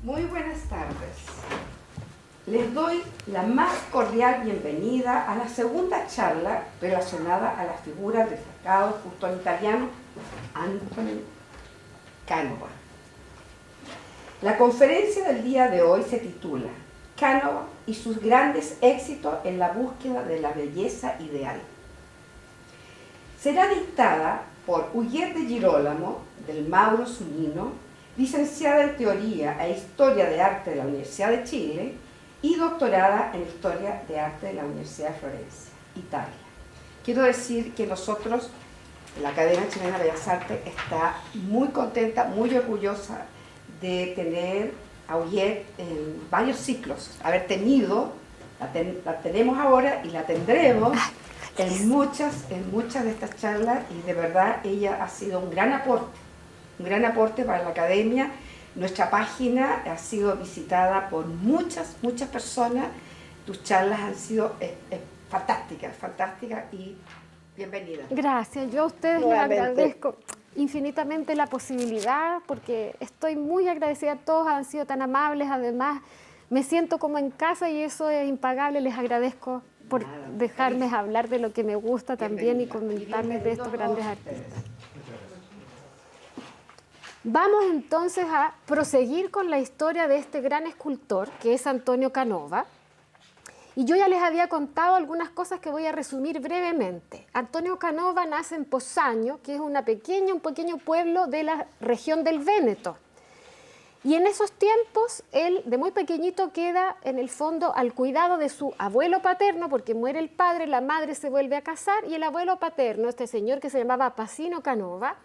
Muy buenas tardes. Les doy la más cordial bienvenida a la segunda charla relacionada a la figura del destacado escultor italiano Antonio Canova. La conferencia del día de hoy se titula Canova y sus grandes éxitos en la búsqueda de la belleza ideal. Será dictada por Huguet de Girolamo, del Mauro Zunino, licenciada en Teoría e Historia de Arte de la Universidad de Chile y doctorada en Historia de Arte de la Universidad de Florencia, Italia. Quiero decir que nosotros, la Academia Chilena de Bellas Artes, está muy contenta, muy orgullosa de tener a Huguet en varios ciclos, haber tenido, la tenemos ahora y la tendremos en muchas de estas charlas, y de verdad ella ha sido un gran aporte para la Academia. Nuestra página ha sido visitada por muchas personas. Tus charlas han sido fantásticas y bienvenidas. Gracias, yo a ustedes les agradezco infinitamente la posibilidad, porque estoy muy agradecida, todos han sido tan amables, además me siento como en casa y eso es impagable. Les agradezco por dejarme hablar de lo que me gusta también y comentarles de estos grandes artistas. Vamos entonces a proseguir con la historia de este gran escultor que es Antonio Canova. Y yo ya les había contado algunas cosas que voy a resumir brevemente. Antonio Canova nace en Pozzagno, que es un pequeño pueblo de la región del Véneto. Y en esos tiempos, él de muy pequeñito queda en el fondo al cuidado de su abuelo paterno, porque muere el padre, la madre se vuelve a casar, y el abuelo paterno, este señor que se llamaba Pasino Canova,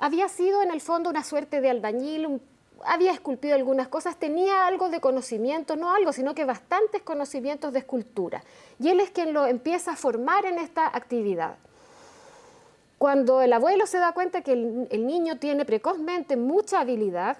había sido en el fondo una suerte de albañil, había esculpido algunas cosas, tenía algo de conocimiento, no algo, sino que bastantes conocimientos de escultura. Y él es quien lo empieza a formar en esta actividad. Cuando el abuelo se da cuenta que el niño tiene precozmente mucha habilidad,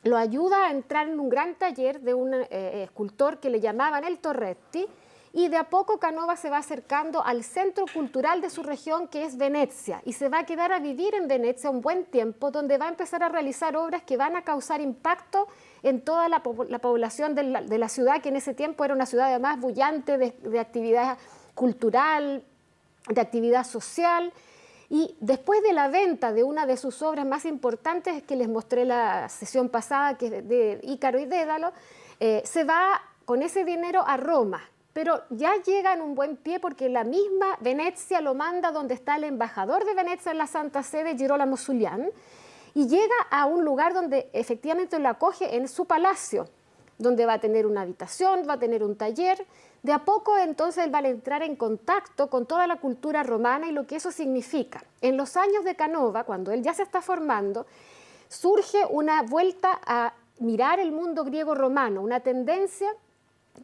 lo ayuda a entrar en un gran taller de un escultor que le llamaban el Torretti, y de a poco Canova se va acercando al centro cultural de su región, que es Venecia, y se va a quedar a vivir en Venecia un buen tiempo, donde va a empezar a realizar obras que van a causar impacto en toda la población de la ciudad, que en ese tiempo era una ciudad además bullante de actividad cultural, de actividad social. Y después de la venta de una de sus obras más importantes, que les mostré la sesión pasada, que es de Ícaro y Dédalo, se va con ese dinero a Roma. Pero ya llega en un buen pie, porque la misma Venecia lo manda donde está el embajador de Venecia en la Santa Sede, Girolamo Zulian, y llega a un lugar donde efectivamente lo acoge en su palacio, donde va a tener una habitación, va a tener un taller. De a poco entonces él va a entrar en contacto con toda la cultura romana y lo que eso significa. En los años de Canova, cuando él ya se está formando, surge una vuelta a mirar el mundo griego-romano, una tendencia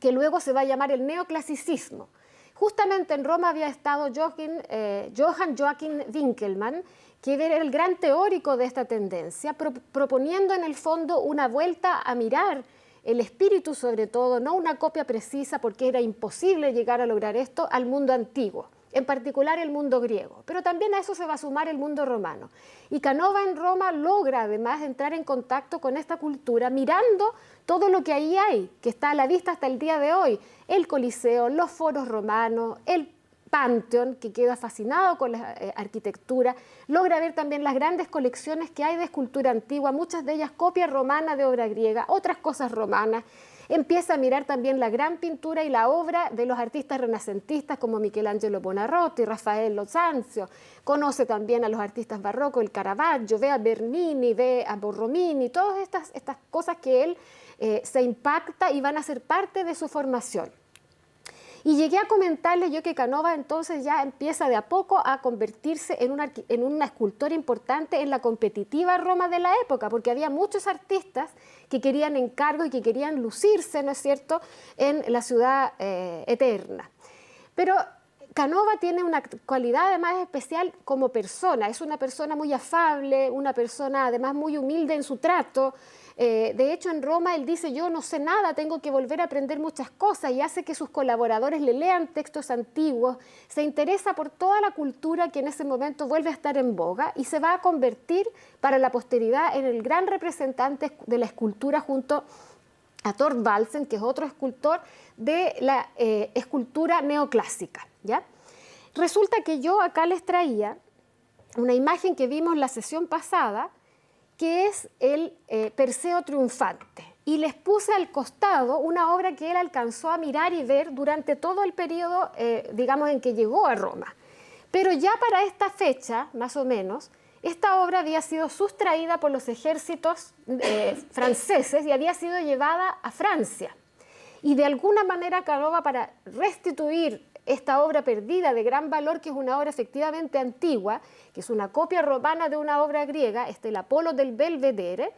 que luego se va a llamar el neoclasicismo. Justamente en Roma había estado Johann Joachim Winckelmann, que era el gran teórico de esta tendencia, proponiendo en el fondo una vuelta a mirar el espíritu, sobre todo, no una copia precisa, porque era imposible llegar a lograr esto, al mundo antiguo, en particular el mundo griego. Pero también a eso se va a sumar el mundo romano. Y Canova en Roma logra además entrar en contacto con esta cultura, mirando todo lo que ahí hay, que está a la vista hasta el día de hoy: el Coliseo, los foros romanos, el Panteón, que queda fascinado con la arquitectura. Logra ver también las grandes colecciones que hay de escultura antigua, muchas de ellas copias romanas de obra griega, otras cosas romanas. Empieza a mirar también la gran pintura y la obra de los artistas renacentistas como Michelangelo Buonarroti, Raffaello Sanzio. Conoce también a los artistas barrocos, el Caravaggio, ve a Bernini, ve a Borromini, todas estas cosas que él se impacta y van a ser parte de su formación. Y llegué a comentarles yo que Canova entonces ya empieza de a poco a convertirse en un escultor importante en la competitiva Roma de la época, porque había muchos artistas que querían encargo y que querían lucirse, ¿no es cierto?, en la ciudad eterna. Pero Canova tiene una cualidad además especial como persona. Es una persona muy afable, una persona además muy humilde en su trato. De hecho, en Roma él dice, yo no sé nada, tengo que volver a aprender muchas cosas, y hace que sus colaboradores le lean textos antiguos, se interesa por toda la cultura que en ese momento vuelve a estar en boga y se va a convertir para la posteridad en el gran representante de la escultura junto a Thorvaldsen, que es otro escultor de la escultura neoclásica, ¿ya? Resulta que yo acá les traía una imagen que vimos la sesión pasada, que es el Perseo triunfante. Y les puse al costado una obra que él alcanzó a mirar y ver durante todo el periodo, digamos, en que llegó a Roma. Pero ya para esta fecha, más o menos, esta obra había sido sustraída por los ejércitos franceses y había sido llevada a Francia. Y de alguna manera Canova, para restituir esta obra perdida de gran valor, que es una obra efectivamente antigua, que es una copia romana de una obra griega, el Apolo del Belvedere,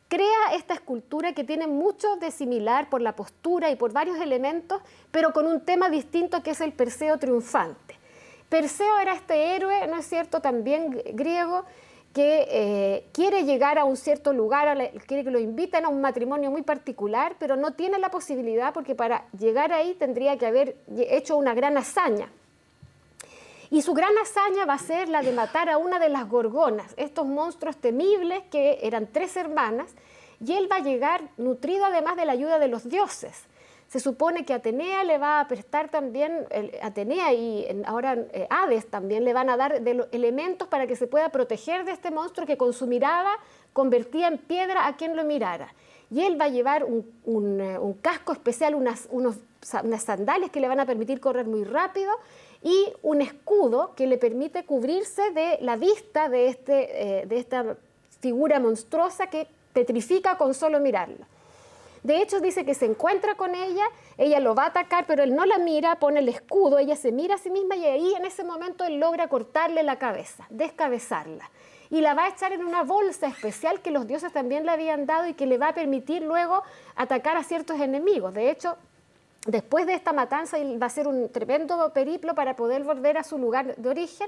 crea esta escultura que tiene mucho de similar por la postura y por varios elementos, pero con un tema distinto, que es el Perseo triunfante. Perseo era este héroe, ¿no es cierto?, también griego, que quiere llegar a un cierto lugar, quiere que lo inviten a un matrimonio muy particular, pero no tiene la posibilidad porque para llegar ahí tendría que haber hecho una gran hazaña. Y su gran hazaña va a ser la de matar a una de las gorgonas, estos monstruos temibles que eran 3 hermanas, y él va a llegar nutrido además de la ayuda de los dioses. Se supone que Atenea le va a prestar también, Atenea y ahora Hades también le van a dar de los elementos para que se pueda proteger de este monstruo que con su mirada convertía en piedra a quien lo mirara. Y él va a llevar un casco especial, unas sandalias que le van a permitir correr muy rápido y un escudo que le permite cubrirse de la vista de esta figura monstruosa que petrifica con solo mirarla. De hecho, dice que se encuentra con ella lo va a atacar, pero él no la mira, pone el escudo, ella se mira a sí misma y ahí en ese momento él logra cortarle la cabeza, descabezarla. Y la va a echar en una bolsa especial que los dioses también le habían dado y que le va a permitir luego atacar a ciertos enemigos. De hecho, después de esta matanza, él va a hacer un tremendo periplo para poder volver a su lugar de origen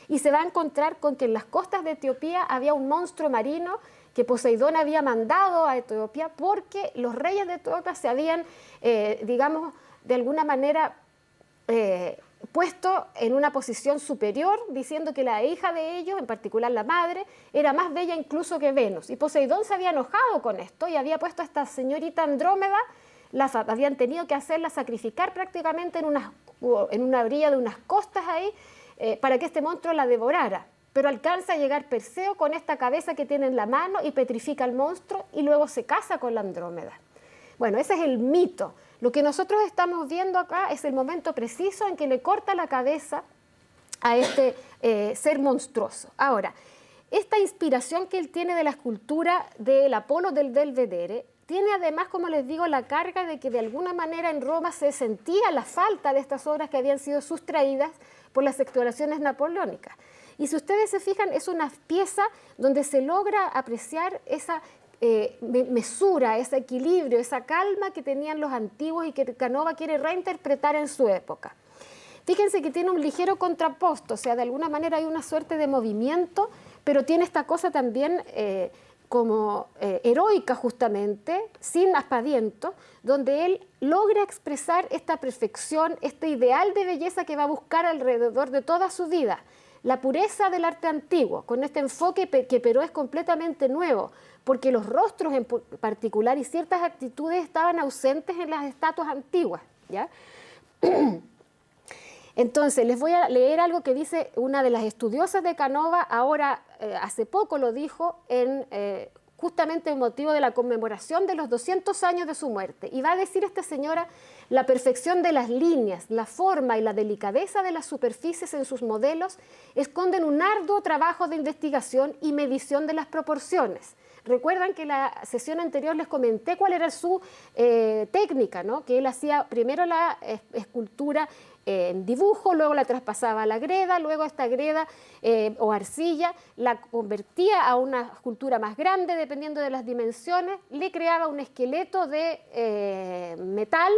y se va a encontrar con que en las costas de Etiopía había un monstruo marino que Poseidón había mandado a Etiopía porque los reyes de Etiopía se habían, digamos, de alguna manera puesto en una posición superior, diciendo que la hija de ellos, en particular la madre, era más bella incluso que Venus. Y Poseidón se había enojado con esto y había puesto a esta señorita Andrómeda, habían tenido que hacerla sacrificar prácticamente en una orilla de unas costas ahí, para que este monstruo la devorara. Pero alcanza a llegar Perseo con esta cabeza que tiene en la mano y petrifica al monstruo y luego se casa con la Andrómeda. Bueno, ese es el mito. Lo que nosotros estamos viendo acá es el momento preciso en que le corta la cabeza a este ser monstruoso. Ahora, esta inspiración que él tiene de la escultura del Apolo del Belvedere tiene además, como les digo, la carga de que de alguna manera en Roma se sentía la falta de estas obras que habían sido sustraídas por las exploraciones napoleónicas. Y si ustedes se fijan, es una pieza donde se logra apreciar esa mesura, ese equilibrio, esa calma que tenían los antiguos y que Canova quiere reinterpretar en su época. Fíjense que tiene un ligero contraposto, o sea, de alguna manera hay una suerte de movimiento, pero tiene esta cosa también como heroica justamente, sin aspaviento, donde él logra expresar esta perfección, este ideal de belleza que va a buscar alrededor de toda su vida. La pureza del arte antiguo, con este enfoque que pero es completamente nuevo, porque los rostros en particular y ciertas actitudes estaban ausentes en las estatuas antiguas, ¿ya? Entonces, les voy a leer algo que dice una de las estudiosas de Canova, ahora hace poco lo dijo en justamente el motivo de la conmemoración de los 200 años de su muerte. Y va a decir esta señora, la perfección de las líneas, la forma y la delicadeza de las superficies en sus modelos esconden un arduo trabajo de investigación y medición de las proporciones. Recuerdan que la sesión anterior les comenté cuál era su técnica, ¿no? Que él hacía primero la escultura en dibujo, luego la traspasaba a la greda, luego esta greda o arcilla la convertía a una escultura más grande dependiendo de las dimensiones, le creaba un esqueleto de metal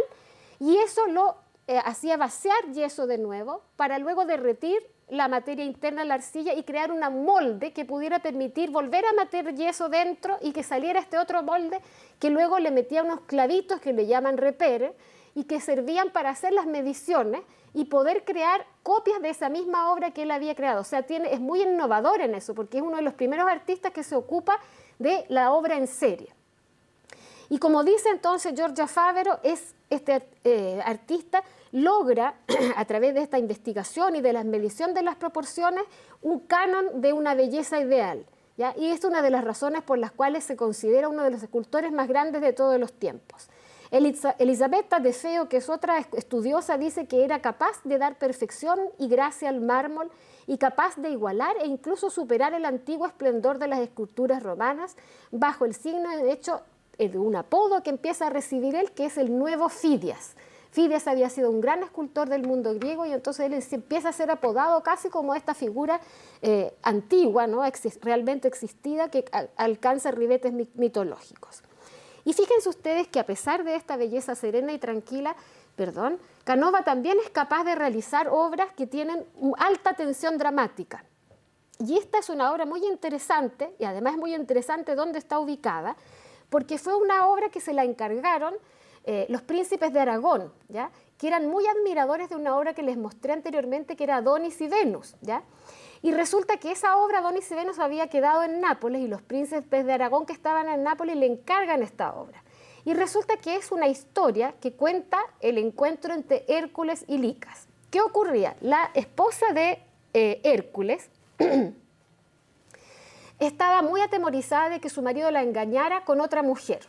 y eso lo hacía vaciar yeso de nuevo para luego derretir la materia interna de la arcilla y crear una molde que pudiera permitir volver a meter yeso dentro y que saliera este otro molde que luego le metía unos clavitos que le llaman repere y que servían para hacer las mediciones y poder crear copias de esa misma obra que él había creado. O sea, es muy innovador en eso, porque es uno de los primeros artistas que se ocupa de la obra en serie. Y como dice entonces Giorgia Favero, este artista logra, a través de esta investigación y de la medición de las proporciones, un canon de una belleza ideal, ¿ya? Y es una de las razones por las cuales se considera uno de los escultores más grandes de todos los tiempos. Elisabetta de Feo, que es otra estudiosa, dice que era capaz de dar perfección y gracia al mármol y capaz de igualar e incluso superar el antiguo esplendor de las esculturas romanas bajo el signo, de hecho, de un apodo que empieza a recibir él, que es el nuevo Fidias. Fidias había sido un gran escultor del mundo griego y entonces él empieza a ser apodado casi como esta figura antigua, ¿no? Realmente existida, que alcanza ribetes mitológicos. Y fíjense ustedes que a pesar de esta belleza serena y tranquila, Canova también es capaz de realizar obras que tienen alta tensión dramática. Y esta es una obra muy interesante, y además es muy interesante dónde está ubicada, porque fue una obra que se la encargaron los príncipes de Aragón, ¿ya? Que eran muy admiradores de una obra que les mostré anteriormente, que era Adonis y Venus, ¿ya? Y resulta que esa obra, Adonis y Venus, había quedado en Nápoles y los príncipes de Aragón que estaban en Nápoles le encargan esta obra. Y resulta que es una historia que cuenta el encuentro entre Hércules y Licas. ¿Qué ocurría? La esposa de Hércules estaba muy atemorizada de que su marido la engañara con otra mujer.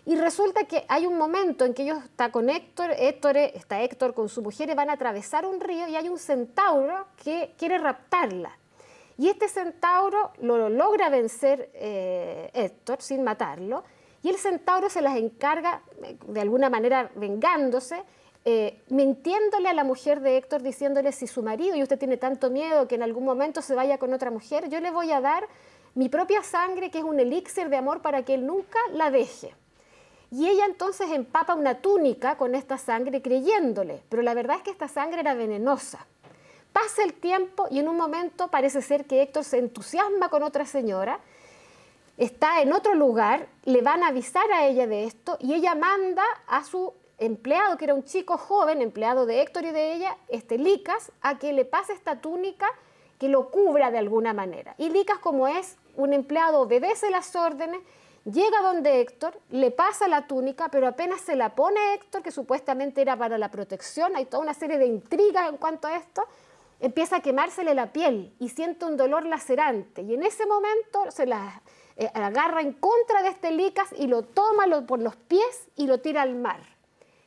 Y resulta que hay un momento en que ellos está con está Héctor con su mujer y van a atravesar un río y hay un centauro que quiere raptarla. Y este centauro lo logra vencer Héctor sin matarlo y el centauro se las encarga, de alguna manera vengándose, mintiéndole a la mujer de Héctor, diciéndole: si su marido, y usted tiene tanto miedo que en algún momento se vaya con otra mujer, yo le voy a dar mi propia sangre, que es un elixir de amor para que él nunca la deje. Y ella entonces empapa una túnica con esta sangre creyéndole, pero la verdad es que esta sangre era venenosa. Pasa el tiempo y en un momento parece ser que Héctor se entusiasma con otra señora, está en otro lugar, le van a avisar a ella de esto y ella manda a su empleado, que era un chico joven, empleado de Héctor y de ella, Licas, a que le pase esta túnica que lo cubra de alguna manera. Y Licas, como es un empleado, obedece las órdenes, llega donde Héctor, le pasa la túnica, pero apenas se la pone Héctor, que supuestamente era para la protección, hay toda una serie de intrigas en cuanto a esto, empieza a quemársele la piel y siente un dolor lacerante. Y en ese momento se la agarra en contra de este Licas y lo toma por los pies y lo tira al mar.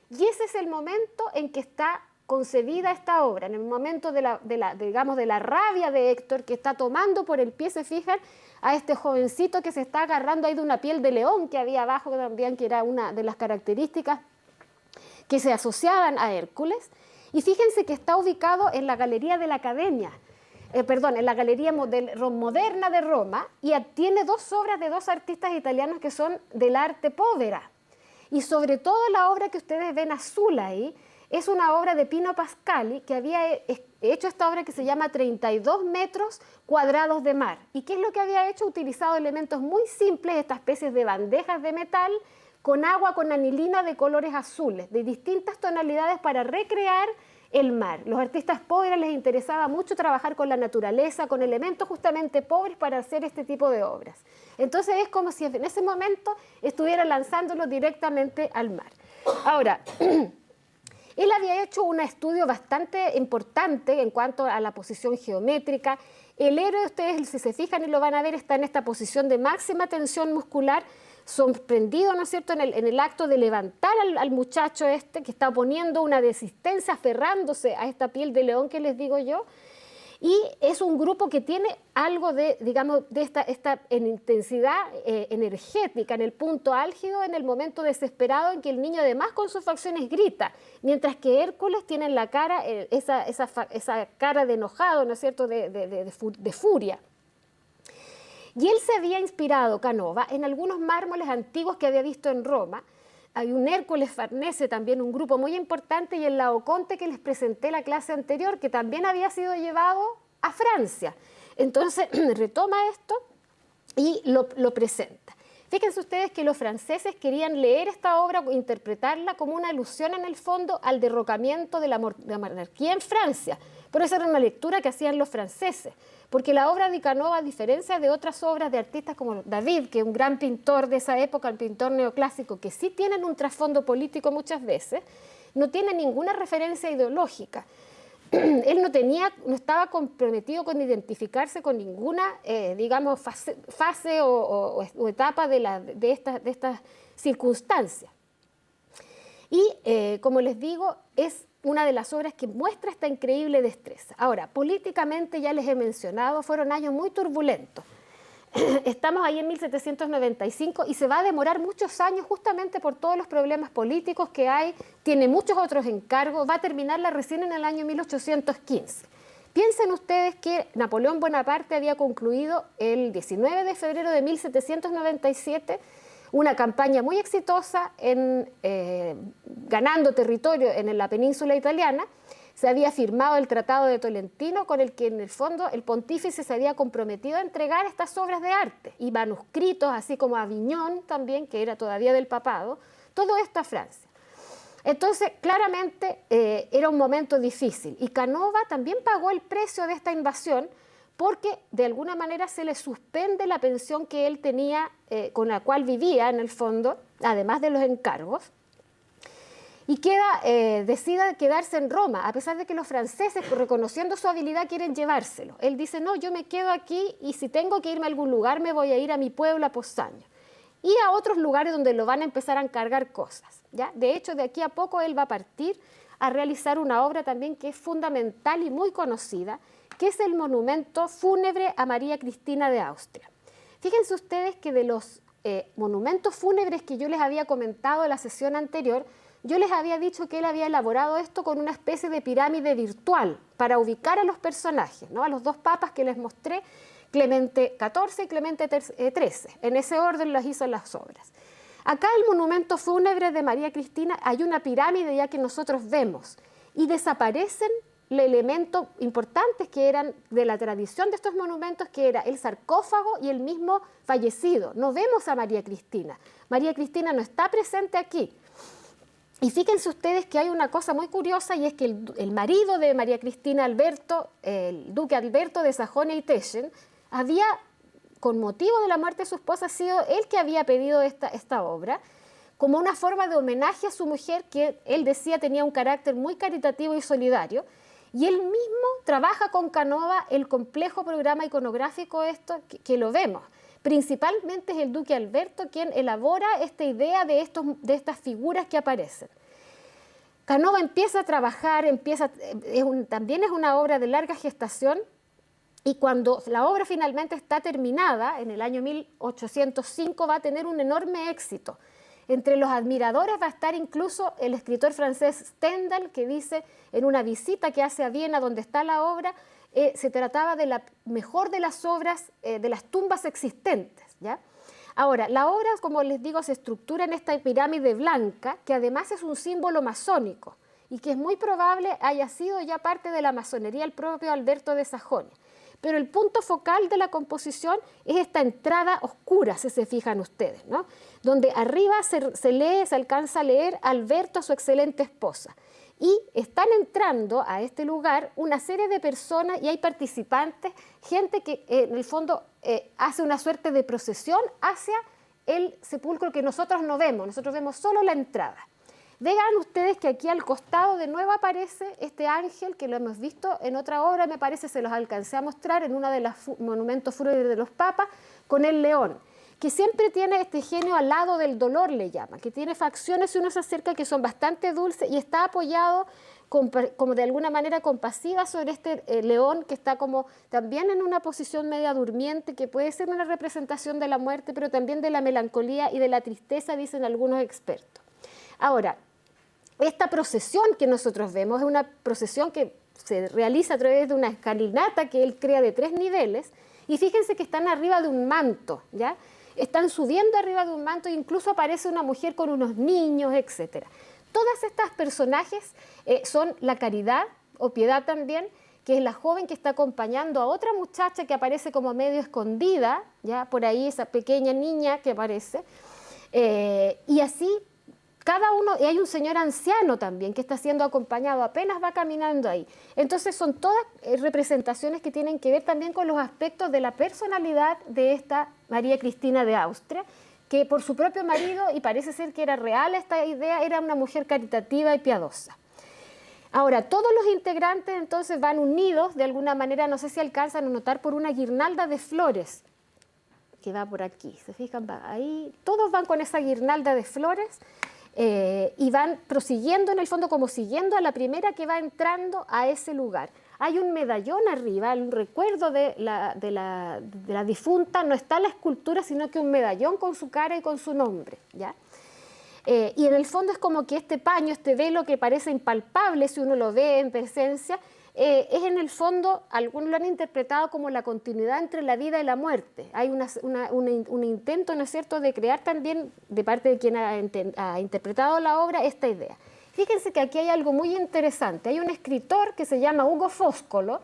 Y ese es el momento en que está concebida esta obra, en el momento de la rabia de Héctor, que está tomando por el pie, se fijan, a este jovencito que se está agarrando ahí de una piel de león que había abajo también, que era una de las características que se asociaban a Hércules. Y fíjense que está ubicado en la Galería de la Academia, en la Galería Moderna de Roma, y tiene dos obras de dos artistas italianos que son del arte povera. Y sobre todo la obra que ustedes ven azul ahí, es una obra de Pino Pascali, que había hecho esta obra que se llama 32 metros cuadrados de mar. ¿Y qué es lo que había hecho? Utilizado elementos muy simples, estas especies de bandejas de metal, con agua, con anilina de colores azules, de distintas tonalidades para recrear el mar. Los artistas pobres les interesaba mucho trabajar con la naturaleza, con elementos justamente pobres para hacer este tipo de obras. Entonces es como si en ese momento estuviera lanzándolo directamente al mar. Ahora, él había hecho un estudio bastante importante en cuanto a la posición geométrica. El héroe, ustedes si se fijan y lo van a ver, está en esta posición de máxima tensión muscular, sorprendido, ¿no es cierto?, en el acto de levantar al muchacho que está poniendo una resistencia, aferrándose a esta piel de león que les digo yo. Y es un grupo que tiene algo de, digamos, de esta en intensidad energética, en el punto álgido, en el momento desesperado en que el niño además con sus facciones grita, mientras que Hércules tiene en la cara esa cara de enojado, ¿no es cierto?, de furia. Y él se había inspirado, Canova, en algunos mármoles antiguos que había visto en Roma. Hay un Hércules Farnese, también un grupo muy importante, y el Laoconte que les presenté la clase anterior, que también había sido llevado a Francia. Entonces retoma esto y lo presenta. Fíjense ustedes que los franceses querían leer esta obra o interpretarla como una alusión en el fondo al derrocamiento de la monarquía en Francia. Pero esa era una lectura que hacían los franceses, porque la obra de Canova, a diferencia de otras obras de artistas como David, que es un gran pintor de esa época, el pintor neoclásico, que sí tienen un trasfondo político muchas veces, no tiene ninguna referencia ideológica. Él no estaba comprometido con identificarse con ninguna, digamos, fase o etapa de estas circunstancias. Y, como les digo, es una de las obras que muestra esta increíble destreza. Ahora, políticamente, ya les he mencionado, fueron años muy turbulentos. Estamos ahí en 1795 y se va a demorar muchos años justamente por todos los problemas políticos que hay, tiene muchos otros encargos, va a terminarla recién en el año 1815. Piensen ustedes que Napoleón Bonaparte había concluido el 19 de febrero de 1797 una campaña muy exitosa ganando territorio en la península italiana. Se había firmado el Tratado de Tolentino, con el que en el fondo el pontífice se había comprometido a entregar estas obras de arte y manuscritos, así como Aviñón también, que era todavía del papado, todo esto a Francia. Entonces, claramente era un momento difícil y Canova también pagó el precio de esta invasión porque de alguna manera se le suspende la pensión que él tenía, con la cual vivía en el fondo, además de los encargos. Y decide quedarse en Roma, a pesar de que los franceses, reconociendo su habilidad, quieren llevárselo. Él dice, no, yo me quedo aquí y si tengo que irme a algún lugar, me voy a ir a mi pueblo, a Posaño. Y a otros lugares donde lo van a empezar a encargar cosas, ¿ya? De hecho, de aquí a poco él va a partir a realizar una obra también que es fundamental y muy conocida, que es el monumento fúnebre a María Cristina de Austria. Fíjense ustedes que de los monumentos fúnebres que yo les había comentado en la sesión anterior, yo les había dicho que él había elaborado esto con una especie de pirámide virtual para ubicar a los personajes, ¿no? A los dos papas que les mostré, Clemente XIV y Clemente XIII. En ese orden las hizo las obras. Acá el monumento fúnebre de María Cristina hay una pirámide ya que nosotros vemos y desaparecen los elementos importantes que eran de la tradición de estos monumentos, que era el sarcófago y el mismo fallecido. No vemos a María Cristina. María Cristina no está presente aquí. Y fíjense ustedes que hay una cosa muy curiosa y es que el marido de María Cristina, Alberto, el duque Alberto de Sajonia y Teschen, había, con motivo de la muerte de su esposa, sido él que había pedido esta obra como una forma de homenaje a su mujer, que él decía tenía un carácter muy caritativo y solidario, y él mismo trabaja con Canova el complejo programa iconográfico que lo vemos. Principalmente es el duque Alberto quien elabora esta idea de estas figuras que aparecen. Canova empieza a trabajar, también es una obra de larga gestación, y cuando la obra finalmente está terminada, en el año 1805, va a tener un enorme éxito. Entre los admiradores va a estar incluso el escritor francés Stendhal, que dice en una visita que hace a Viena donde está la obra, se trataba de la mejor de las obras, de las tumbas existentes, ¿ya? Ahora, la obra, como les digo, se estructura en esta pirámide blanca, que además es un símbolo masónico y que es muy probable haya sido ya parte de la masonería el propio Alberto de Sajonia. Pero el punto focal de la composición es esta entrada oscura, si se fijan ustedes, ¿no? Donde arriba se alcanza a leer Alberto a su excelente esposa. Y están entrando a este lugar una serie de personas y hay participantes, gente que en el fondo hace una suerte de procesión hacia el sepulcro que nosotros no vemos, nosotros vemos solo la entrada. Vean ustedes que aquí al costado de nuevo aparece este ángel, que lo hemos visto en otra obra, me parece, se los alcancé a mostrar en uno de los monumentos fúnebres de los papas, con el león, que siempre tiene este genio al lado del dolor, le llama, que tiene facciones, si uno se acerca, que son bastante dulces y está apoyado como de alguna manera compasiva sobre este león, que está como también en una posición media durmiente, que puede ser una representación de la muerte, pero también de la melancolía y de la tristeza, dicen algunos expertos. Ahora, esta procesión que nosotros vemos es una procesión que se realiza a través de una escalinata que él crea de 3 niveles, y fíjense que están arriba de un manto, ¿ya? Están subiendo arriba de un manto e incluso aparece una mujer con unos niños, etc. Todas estas personajes son la caridad o piedad también, que es la joven que está acompañando a otra muchacha que aparece como medio escondida, ya por ahí esa pequeña niña que aparece, y así cada uno, y hay un señor anciano también que está siendo acompañado, apenas va caminando ahí. Entonces son todas representaciones que tienen que ver también con los aspectos de la personalidad de esta María Cristina de Austria, que por su propio marido, y parece ser que era real esta idea, era una mujer caritativa y piadosa. Ahora, todos los integrantes entonces van unidos, de alguna manera, no sé si alcanzan a notar, por una guirnalda de flores, que va por aquí, ¿se fijan? Va ahí, todos van con esa guirnalda de flores, y van prosiguiendo en el fondo como siguiendo a la primera que va entrando a ese lugar. Hay un medallón arriba, un recuerdo de la difunta, no está la escultura, sino que un medallón con su cara y con su nombre, ¿ya? Y en el fondo es como que este paño, este velo que parece impalpable si uno lo ve en presencia, es en el fondo, algunos lo han interpretado como la continuidad entre la vida y la muerte. Hay un intento, ¿no es cierto?, de crear también, de parte de quien ha interpretado la obra, esta idea. Fíjense que aquí hay algo muy interesante. Hay un escritor que se llama Ugo Foscolo,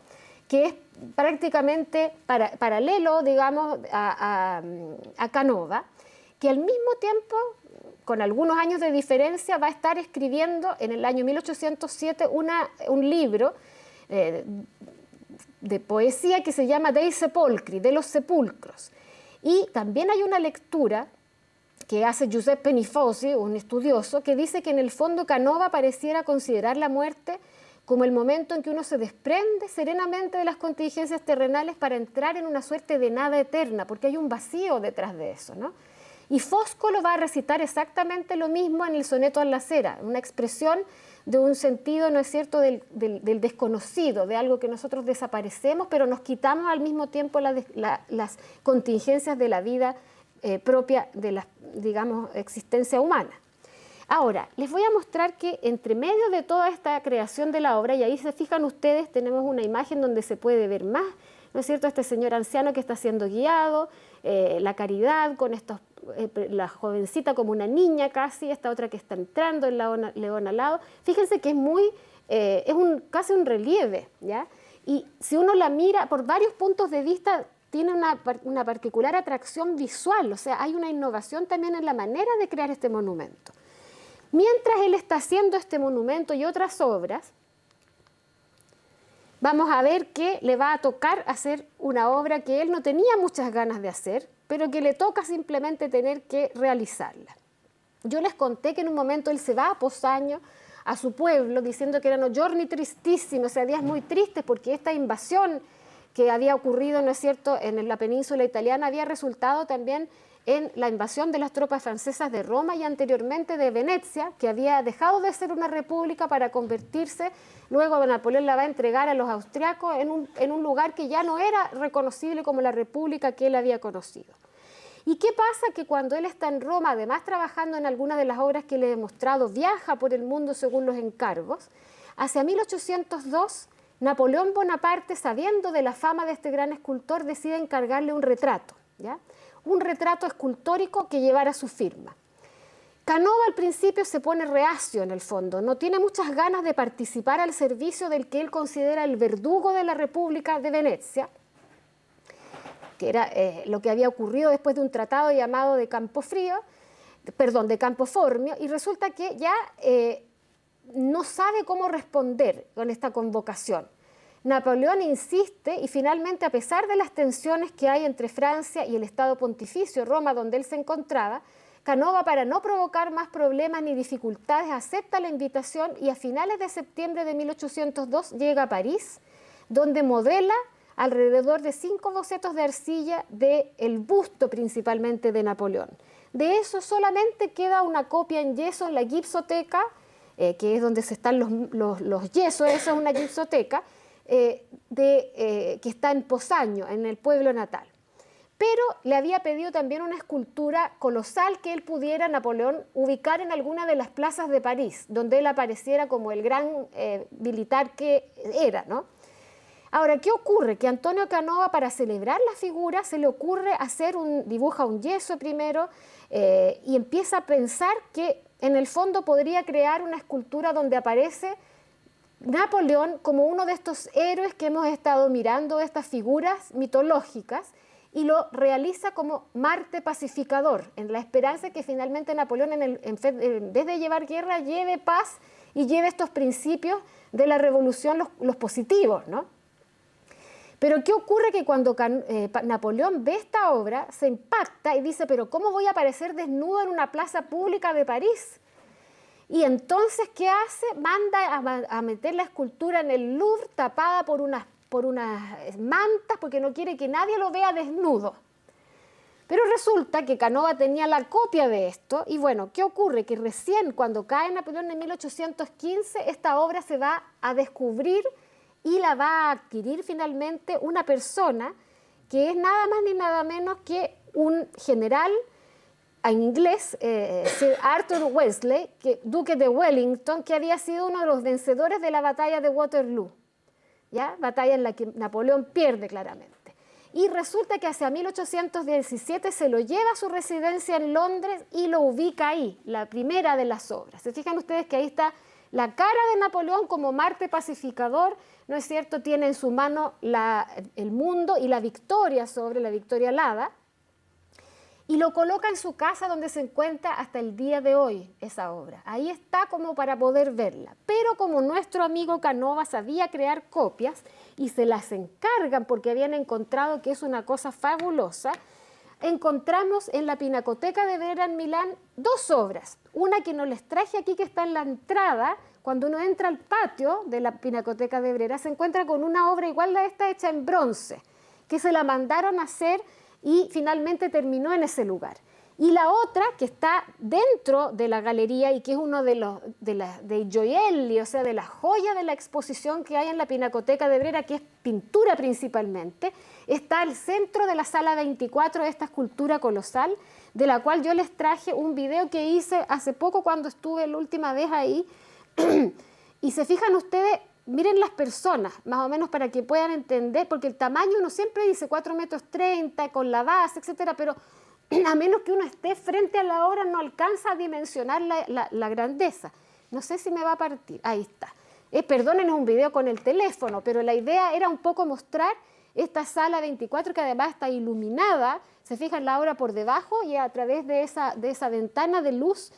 que es prácticamente paralelo, digamos, a Canova, que al mismo tiempo, con algunos años de diferencia, va a estar escribiendo en el año 1807 un libro de poesía que se llama Dei Sepolcri, de los sepulcros. Y también hay una lectura que hace Giuseppe Nifosi, un estudioso, que dice que en el fondo Canova pareciera considerar la muerte como el momento en que uno se desprende serenamente de las contingencias terrenales para entrar en una suerte de nada eterna, porque hay un vacío detrás de eso, ¿no? Y Foscolo va a recitar exactamente lo mismo en el soneto a la cera, una expresión de un sentido, ¿no es cierto?, del desconocido, de algo que nosotros desaparecemos, pero nos quitamos al mismo tiempo las contingencias de la vida propia de la, digamos, existencia humana. Ahora, les voy a mostrar que entre medio de toda esta creación de la obra, y ahí se fijan ustedes, tenemos una imagen donde se puede ver más, ¿no es cierto?, este señor anciano que está siendo guiado, la caridad con estos, la jovencita como una niña casi, esta otra que está entrando, el león al lado. Fíjense que es muy, casi un relieve, ¿ya? Y si uno la mira por varios puntos de vista, tiene una particular atracción visual, o sea, hay una innovación también en la manera de crear este monumento. Mientras él está haciendo este monumento y otras obras, vamos a ver que le va a tocar hacer una obra que él no tenía muchas ganas de hacer, pero que le toca simplemente tener que realizarla. Yo les conté que en un momento él se va a Posaño, a su pueblo, diciendo que eran giorni tristísimos, o sea, días muy tristes, porque esta invasión que había ocurrido, ¿no es cierto?, en la península italiana había resultado también en la invasión de las tropas francesas de Roma y anteriormente de Venecia, que había dejado de ser una república para convertirse, luego Napoleón la va a entregar a los austriacos en un lugar que ya no era reconocible como la república que él había conocido. ¿Y qué pasa? Que cuando él está en Roma, además trabajando en algunas de las obras que le he mostrado, viaja por el mundo según los encargos, hacia 1802, Napoleón Bonaparte, sabiendo de la fama de este gran escultor, decide encargarle un retrato, ¿ya? Un retrato escultórico que llevara su firma. Canova al principio se pone reacio en el fondo, no tiene muchas ganas de participar al servicio del que él considera el verdugo de la República de Venecia, que era lo que había ocurrido después de un tratado llamado de Campoformio, y resulta que ya no sabe cómo responder con esta convocación. Napoleón insiste y finalmente, a pesar de las tensiones que hay entre Francia y el Estado Pontificio, Roma, donde él se encontraba, Canova, para no provocar más problemas ni dificultades, acepta la invitación y a finales de septiembre de 1802 llega a París, donde modela alrededor de 5 bocetos de arcilla del busto principalmente de Napoleón. De eso solamente queda una copia en yeso en la gipsoteca, que es donde se están los yesos, esa es una gipsoteca, que está en Posaño, en el pueblo natal. Pero le había pedido también una escultura colosal que él pudiera, Napoleón, ubicar en alguna de las plazas de París, donde él apareciera como el gran militar que era, ¿no? Ahora, ¿qué ocurre? Que Antonio Canova, para celebrar la figura, se le ocurre dibuja un yeso primero y empieza a pensar que en el fondo podría crear una escultura donde aparece Napoleón como uno de estos héroes que hemos estado mirando, estas figuras mitológicas, y lo realiza como Marte pacificador, en la esperanza de que finalmente Napoleón, en vez de llevar guerra, lleve paz y lleve estos principios de la revolución, los positivos, ¿no? Pero ¿qué ocurre? Que cuando Napoleón ve esta obra, se impacta y dice, pero ¿cómo voy a aparecer desnudo en una plaza pública de París? Y entonces, ¿qué hace? Manda a meter la escultura en el Louvre tapada por unas mantas porque no quiere que nadie lo vea desnudo. Pero resulta que Canova tenía la copia de esto y bueno, ¿qué ocurre? Que recién cuando cae Napoleón en 1815, esta obra se va a descubrir y la va a adquirir finalmente una persona que es nada más ni nada menos que un general en inglés, Sir Arthur Wellesley, duque de Wellington, que había sido uno de los vencedores de la batalla de Waterloo, ¿ya? Batalla en la que Napoleón pierde claramente. Y resulta que hacia 1817 se lo lleva a su residencia en Londres y lo ubica ahí, la primera de las obras. Se fijan ustedes que ahí está la cara de Napoleón como Marte pacificador, ¿no es cierto? Tiene en su mano el mundo y la victoria sobre la victoria alada, y lo coloca en su casa donde se encuentra hasta el día de hoy esa obra. Ahí está como para poder verla. Pero como nuestro amigo Canova sabía crear copias y se las encargan porque habían encontrado que es una cosa fabulosa, encontramos en la Pinacoteca de Brera en Milán 2 obras. Una que no les traje aquí, que está en la entrada. Cuando uno entra al patio de la Pinacoteca de Brera, se encuentra con una obra igual a esta hecha en bronce, que se la mandaron a hacer y finalmente terminó en ese lugar. Y la otra, que está dentro de la galería y que es uno de gioielli, o sea, de la joya de la exposición que hay en la Pinacoteca de Brera, que es pintura principalmente, está al centro de la sala 24 de esta escultura colosal, de la cual yo les traje un video que hice hace poco cuando estuve la última vez ahí. Y se fijan ustedes, miren las personas, más o menos para que puedan entender, porque el tamaño uno siempre dice 4,30 m con la base, etcétera, pero a menos que uno esté frente a la obra no alcanza a dimensionar la grandeza. No sé si me va a partir, ahí está. Perdonen, es un video con el teléfono, pero la idea era un poco mostrar esta sala 24 que además está iluminada, se fijan la obra por debajo y a través de esa ventana de luz,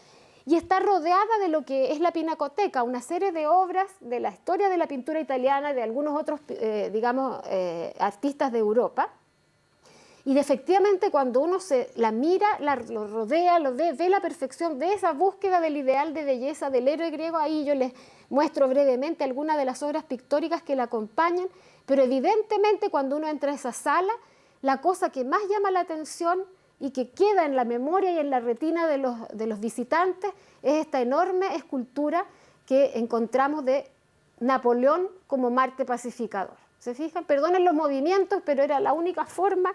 y está rodeada de lo que es la Pinacoteca, una serie de obras de la historia de la pintura italiana, de algunos otros, artistas de Europa. Y efectivamente cuando uno la mira, lo rodea, lo ve la perfección, ve esa búsqueda del ideal de belleza del héroe griego. Ahí yo les muestro brevemente algunas de las obras pictóricas que la acompañan, pero evidentemente cuando uno entra a esa sala, la cosa que más llama la atención y que queda en la memoria y en la retina de los visitantes es esta enorme escultura que encontramos de Napoleón como Marte pacificador. ¿Se fijan? Perdonen los movimientos, pero era la única forma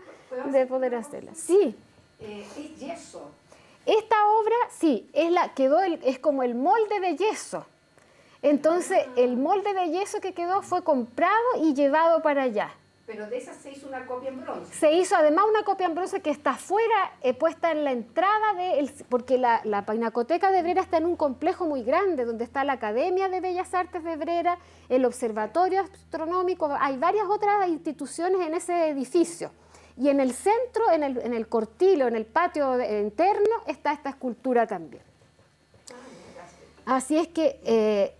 de poder hacerla. Sí. Es yeso. Esta obra, sí, es como el molde de yeso. Entonces, el molde de yeso que quedó fue comprado y llevado para allá. Pero de esa se hizo una copia en bronce. Se hizo además una copia en bronce que está afuera, puesta en la entrada, porque la Pinacoteca de Brera está en un complejo muy grande, donde está la Academia de Bellas Artes de Brera, el Observatorio Astronómico, hay varias otras instituciones en ese edificio. Y en el centro, en el cortillo, en el patio interno, está esta escultura también. Así es que...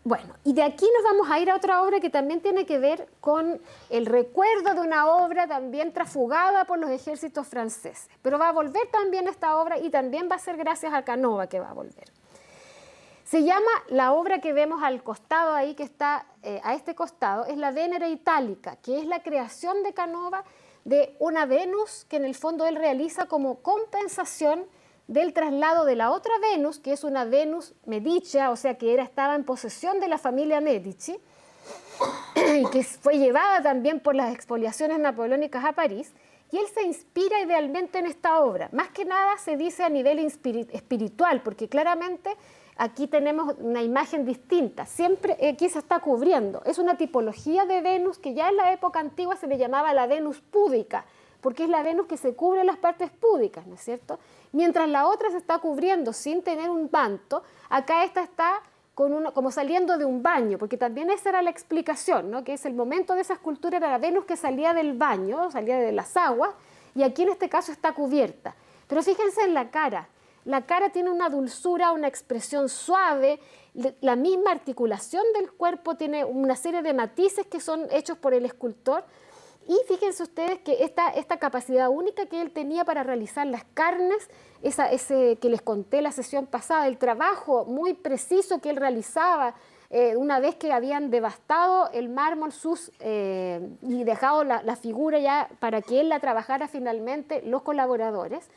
bueno, y de aquí nos vamos a ir a otra obra que también tiene que ver con el recuerdo de una obra también trafugada por los ejércitos franceses. Pero va a volver también esta obra y también va a ser gracias a Canova que va a volver. Se llama, la obra que vemos al costado ahí, que está a este costado, es la Venere Italica, que es la creación de Canova de una Venus que en el fondo él realiza como compensación del traslado de la otra Venus, que es una Venus Medicia, o sea que estaba en posesión de la familia Medici, y que fue llevada también por las expoliaciones napoleónicas a París, y él se inspira idealmente en esta obra. Más que nada se dice a nivel espiritual, porque claramente aquí tenemos una imagen distinta, siempre aquí se está cubriendo. Es una tipología de Venus que ya en la época antigua se le llamaba la Venus púdica, porque es la Venus que se cubre las partes púdicas, ¿no es cierto? Mientras la otra se está cubriendo sin tener un manto, acá esta está como saliendo de un baño, porque también esa era la explicación, ¿no? Que es el momento de esa escultura, era la Venus que salía del baño, salía de las aguas, y aquí en este caso está cubierta. Pero fíjense en la cara tiene una dulzura, una expresión suave, la misma articulación del cuerpo tiene una serie de matices que son hechos por el escultor. Y fíjense ustedes que esta capacidad única que él tenía para realizar las carnes, ese que les conté la sesión pasada, el trabajo muy preciso que él realizaba una vez que habían devastado el mármol y dejado la figura ya para que él la trabajara finalmente los colaboradores,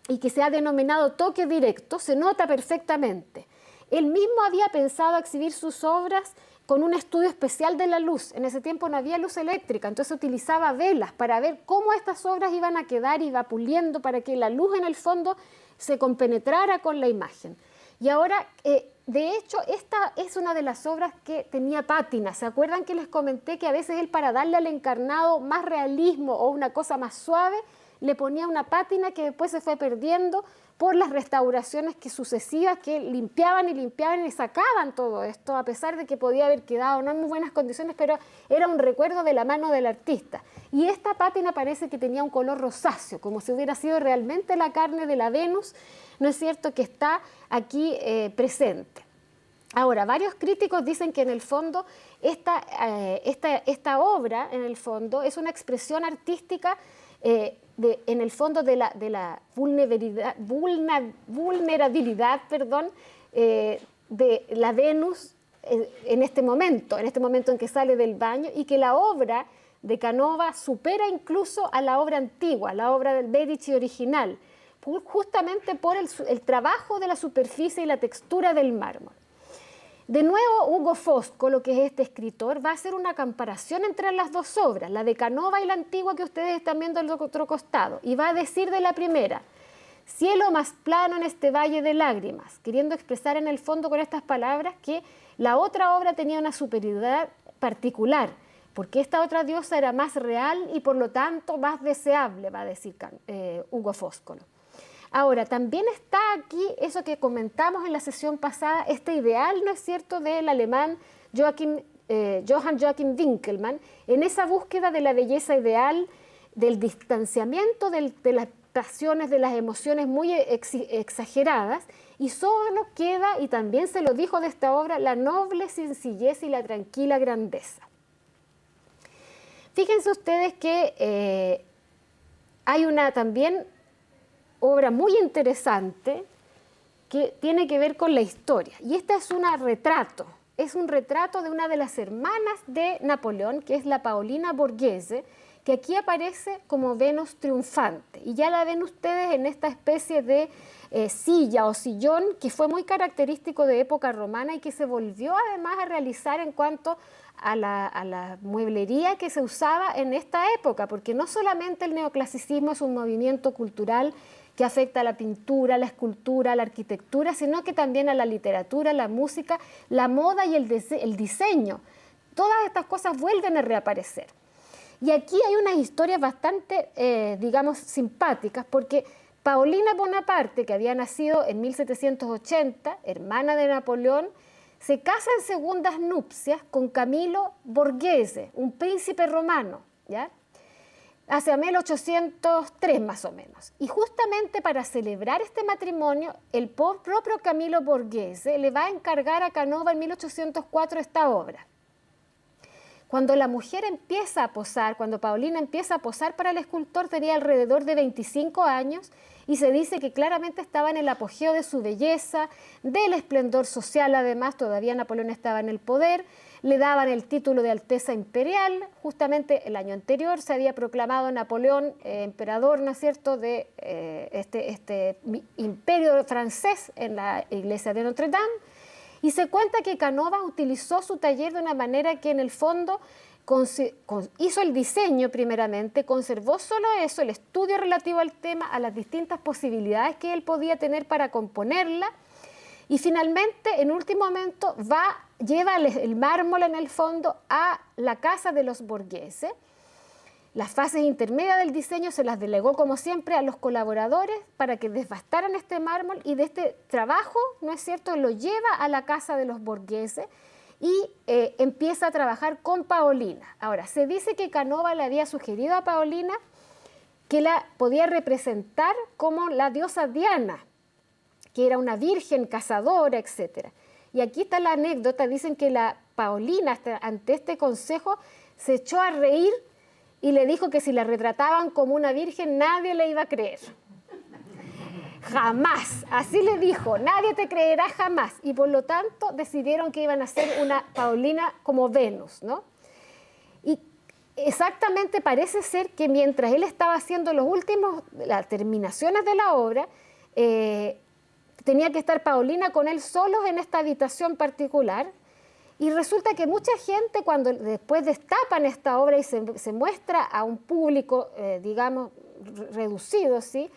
y que se ha denominado toque directo, se nota perfectamente. Él mismo había pensado exhibir sus obras con un estudio especial de la luz. En ese tiempo no había luz eléctrica, entonces utilizaba velas para ver cómo estas obras iban a quedar, iba puliendo para que la luz en el fondo se compenetrara con la imagen. Y ahora, de hecho, esta es una de las obras que tenía pátina. ¿Se acuerdan que les comenté que a veces él, para darle al encarnado más realismo o una cosa más suave, le ponía una pátina que después se fue perdiendo por las restauraciones sucesivas que limpiaban y sacaban todo esto, a pesar de que podía haber quedado no en muy buenas condiciones, pero era un recuerdo de la mano del artista. Y esta pátina parece que tenía un color rosáceo, como si hubiera sido realmente la carne de la Venus, ¿no es cierto?, que está aquí presente. Ahora, varios críticos dicen que en el fondo esta obra, en el fondo, es una expresión artística en el fondo de la vulnerabilidad, de la Venus en este momento en que sale del baño, y que la obra de Canova supera incluso a la obra antigua, la obra del Medici original, justamente por el trabajo de la superficie y la textura del mármol. De nuevo, Ugo Fosco, lo que es este escritor, va a hacer una comparación entre las dos obras, la de Canova y la antigua que ustedes están viendo al otro costado, y va a decir de la primera: cielo más plano en este valle de lágrimas, queriendo expresar en el fondo con estas palabras que la otra obra tenía una superioridad particular, porque esta otra diosa era más real y por lo tanto más deseable, va a decir Ugo Foscolo. Ahora, también está aquí eso que comentamos en la sesión pasada, este ideal, ¿no es cierto?, del alemán Johann Joachim Winckelmann, en esa búsqueda de la belleza ideal, del distanciamiento de las pasiones, de las emociones muy exageradas, y solo queda, y también se lo dijo de esta obra, la noble sencillez y la tranquila grandeza. Fíjense ustedes que hay también obra muy interesante que tiene que ver con la historia, y esta es un retrato de una de las hermanas de Napoleón, que es la Paolina Borghese, que aquí aparece como Venus triunfante, y ya la ven ustedes en esta especie de silla o sillón que fue muy característico de época romana y que se volvió además a realizar en cuanto a la mueblería que se usaba en esta época, porque no solamente el neoclasicismo es un movimiento cultural que afecta a la pintura, la escultura, la arquitectura, sino que también a la literatura, la música, la moda y el diseño. Todas estas cosas vuelven a reaparecer. Y aquí hay unas historias bastante, digamos, simpáticas, porque Paolina Bonaparte, que había nacido en 1780, hermana de Napoleón, se casa en segundas nupcias con Camilo Borghese, un príncipe romano, ¿ya?, hacia 1803 más o menos. Y justamente para celebrar este matrimonio, el propio Camilo Borghese le va a encargar a Canova en 1804 esta obra. Cuando la mujer empieza a posar, cuando Paolina empieza a posar para el escultor, tenía alrededor de 25 años, y se dice que claramente estaba en el apogeo de su belleza, del esplendor social. Además, todavía Napoleón estaba en el poder, le daban el título de Alteza Imperial. Justamente el año anterior se había proclamado Napoleón emperador, ¿no es cierto?, de este imperio francés en la iglesia de Notre Dame. Y se cuenta que Canova utilizó su taller de una manera que en el fondo hizo el diseño primeramente, conservó solo eso, el estudio relativo al tema, a las distintas posibilidades que él podía tener para componerla, y finalmente, en último momento, lleva el mármol en el fondo a la casa de los Borghese, Las fases intermedias del diseño se las delegó, como siempre, a los colaboradores para que desbastaran este mármol, y de este trabajo, ¿no es cierto?, lo lleva a la casa de los Borghese y empieza a trabajar con Paolina. Ahora, se dice que Canova le había sugerido a Paolina que la podía representar como la diosa Diana, que era una virgen cazadora, etc. Y aquí está la anécdota, dicen que la Paolina, ante este consejo, se echó a reír y le dijo que si la retrataban como una virgen nadie le iba a creer. Jamás, así le dijo, nadie te creerá jamás. Y por lo tanto decidieron que iban a hacer una Paolina como Venus, ¿no? Y exactamente parece ser que mientras él estaba haciendo las terminaciones de la obra, tenía que estar Paolina con él solos en esta habitación particular. Y resulta que mucha gente, cuando después destapan esta obra y se muestra a un público, digamos, reducido, ¿sí?,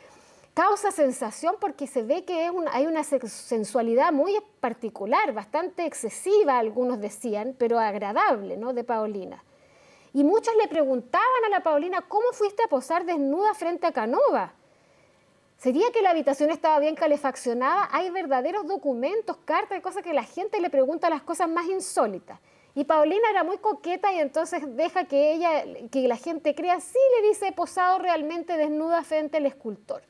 causa sensación porque se ve que hay una sensualidad muy particular, bastante excesiva, algunos decían, pero agradable, ¿no?, de Paolina. Y muchos le preguntaban a la Paolina, ¿cómo fuiste a posar desnuda frente a Canova? ¿Sería que la habitación estaba bien calefaccionada? Hay verdaderos documentos, cartas, cosas que la gente le pregunta, las cosas más insólitas. Y Paolina era muy coqueta y entonces deja que la gente crea, sí, le dice, he posado realmente desnuda frente al escultor.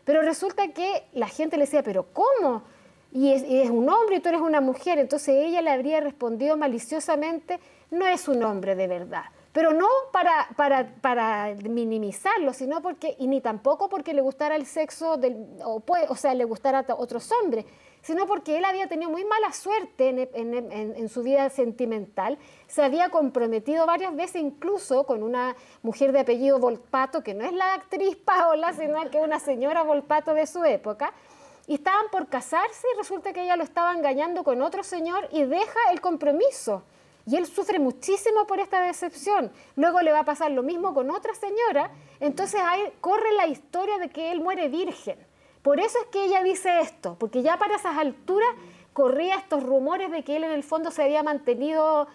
Pero resulta que la gente le decía, ¿pero cómo? Y es un hombre y tú eres una mujer. Entonces ella le habría respondido maliciosamente, no es un hombre de verdad. Pero no para minimizarlo, sino porque, y ni tampoco porque le gustara el sexo, o sea, le gustara a otros hombres, sino porque él había tenido muy mala suerte en su vida sentimental. Se había comprometido varias veces, incluso con una mujer de apellido Volpato, que no es la actriz Paola, sino que una señora Volpato de su época, y estaban por casarse y resulta que ella lo estaba engañando con otro señor y deja el compromiso. Y él sufre muchísimo por esta decepción. Luego le va a pasar lo mismo con otra señora. Entonces ahí corre la historia de que él muere virgen. Por eso es que ella dice esto, porque ya para esas alturas corría estos rumores de que él en el fondo se había mantenido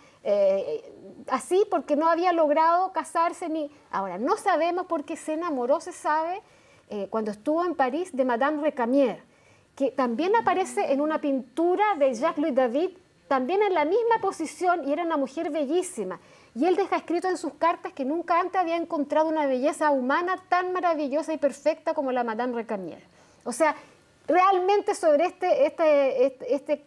así porque no había logrado casarse ni... Ahora, no sabemos por qué se enamoró, se sabe, cuando estuvo en París, de Madame Recamier, que también aparece en una pintura de Jacques-Louis David, también en la misma posición, y era una mujer bellísima. Y él deja escrito en sus cartas que nunca antes había encontrado una belleza humana tan maravillosa y perfecta como la Madame Recamier. O sea, realmente sobre este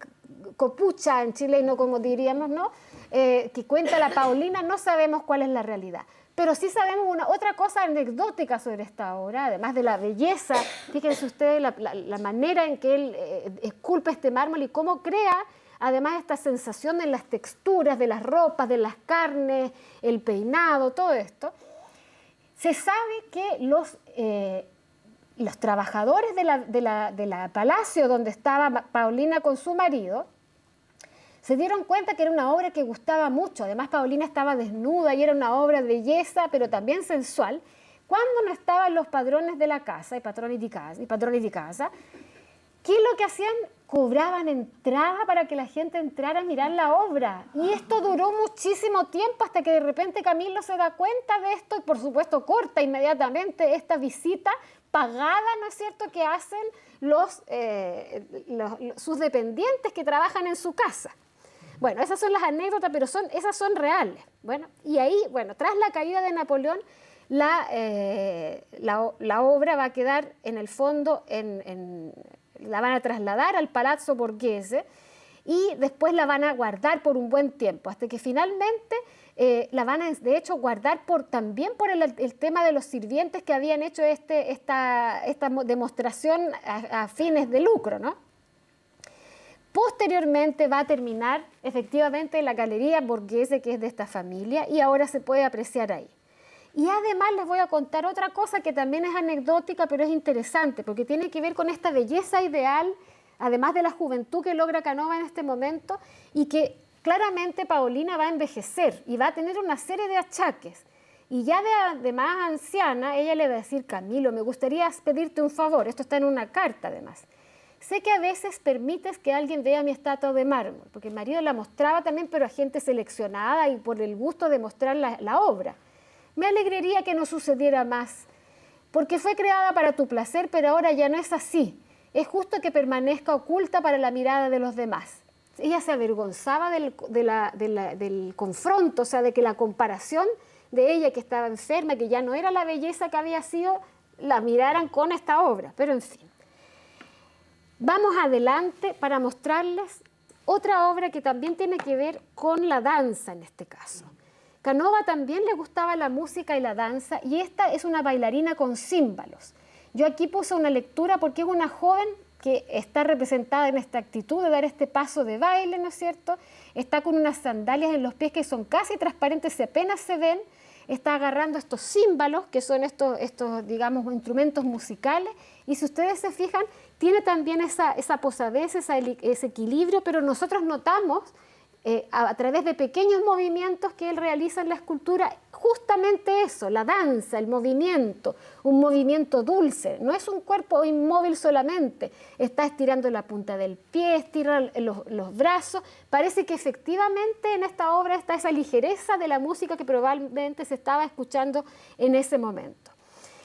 copucha en chileno, como diríamos, ¿no?, que cuenta la Paolina, no sabemos cuál es la realidad. Pero sí sabemos otra cosa anecdótica sobre esta obra, además de la belleza. Fíjense ustedes la manera en que él esculpe este mármol y cómo crea además esta sensación en las texturas de las ropas, de las carnes, el peinado, todo esto. Se sabe que los trabajadores de la palacio donde estaba Paolina con su marido se dieron cuenta que era una obra que gustaba mucho. Además, Paolina estaba desnuda y era una obra de belleza, pero también sensual. Cuando no estaban los padrones de la casa, y patrones de casa, ¿qué es lo que hacían? Cobraban entrada para que la gente entrara a mirar la obra. Y esto duró muchísimo tiempo hasta que de repente Camilo se da cuenta de esto y por supuesto corta inmediatamente esta visita pagada, ¿no es cierto?, que hacen sus dependientes que trabajan en su casa. Bueno, esas son las anécdotas, pero esas son reales. Bueno, y ahí, bueno, tras la caída de Napoleón, la obra va a quedar en el fondo la van a trasladar al Palazzo Borghese y después la van a guardar por un buen tiempo, hasta que finalmente la van a, de hecho, guardar también por el tema de los sirvientes que habían hecho esta demostración a fines de lucro, ¿no? Posteriormente va a terminar efectivamente en la Galería Borghese, que es de esta familia, y ahora se puede apreciar ahí. Y además les voy a contar otra cosa que también es anecdótica, pero es interesante, porque tiene que ver con esta belleza ideal, además de la juventud que logra Canova en este momento, y que claramente Paolina va a envejecer y va a tener una serie de achaques. Y ya de más anciana, ella le va a decir, Camilo, me gustaría pedirte un favor, esto está en una carta además. Sé que a veces permites que alguien vea mi estatua de mármol, porque el marido la mostraba también, pero a gente seleccionada y por el gusto de mostrar la obra. Me alegraría que no sucediera más, porque fue creada para tu placer, pero ahora ya no es así. Es justo que permanezca oculta para la mirada de los demás. Ella se avergonzaba del confronto, o sea, de que la comparación de ella, que estaba enferma, que ya no era la belleza que había sido, la miraran con esta obra. Pero en fin, vamos adelante para mostrarles otra obra que también tiene que ver con la danza en este caso. Canova también le gustaba la música y la danza, y esta es una bailarina con címbalos. Yo aquí puse una lectura porque es una joven que está representada en esta actitud de dar este paso de baile, ¿no es cierto? Está con unas sandalias en los pies que son casi transparentes, si apenas se ven. Está agarrando estos címbalos, que son estos digamos, instrumentos musicales, y si ustedes se fijan, tiene también esa posadez, ese equilibrio, pero nosotros notamos a través de pequeños movimientos que él realiza en la escultura, justamente eso, la danza, el movimiento, un movimiento dulce, no es un cuerpo inmóvil solamente, está estirando la punta del pie, estira los brazos, parece que efectivamente en esta obra está esa ligereza de la música que probablemente se estaba escuchando en ese momento.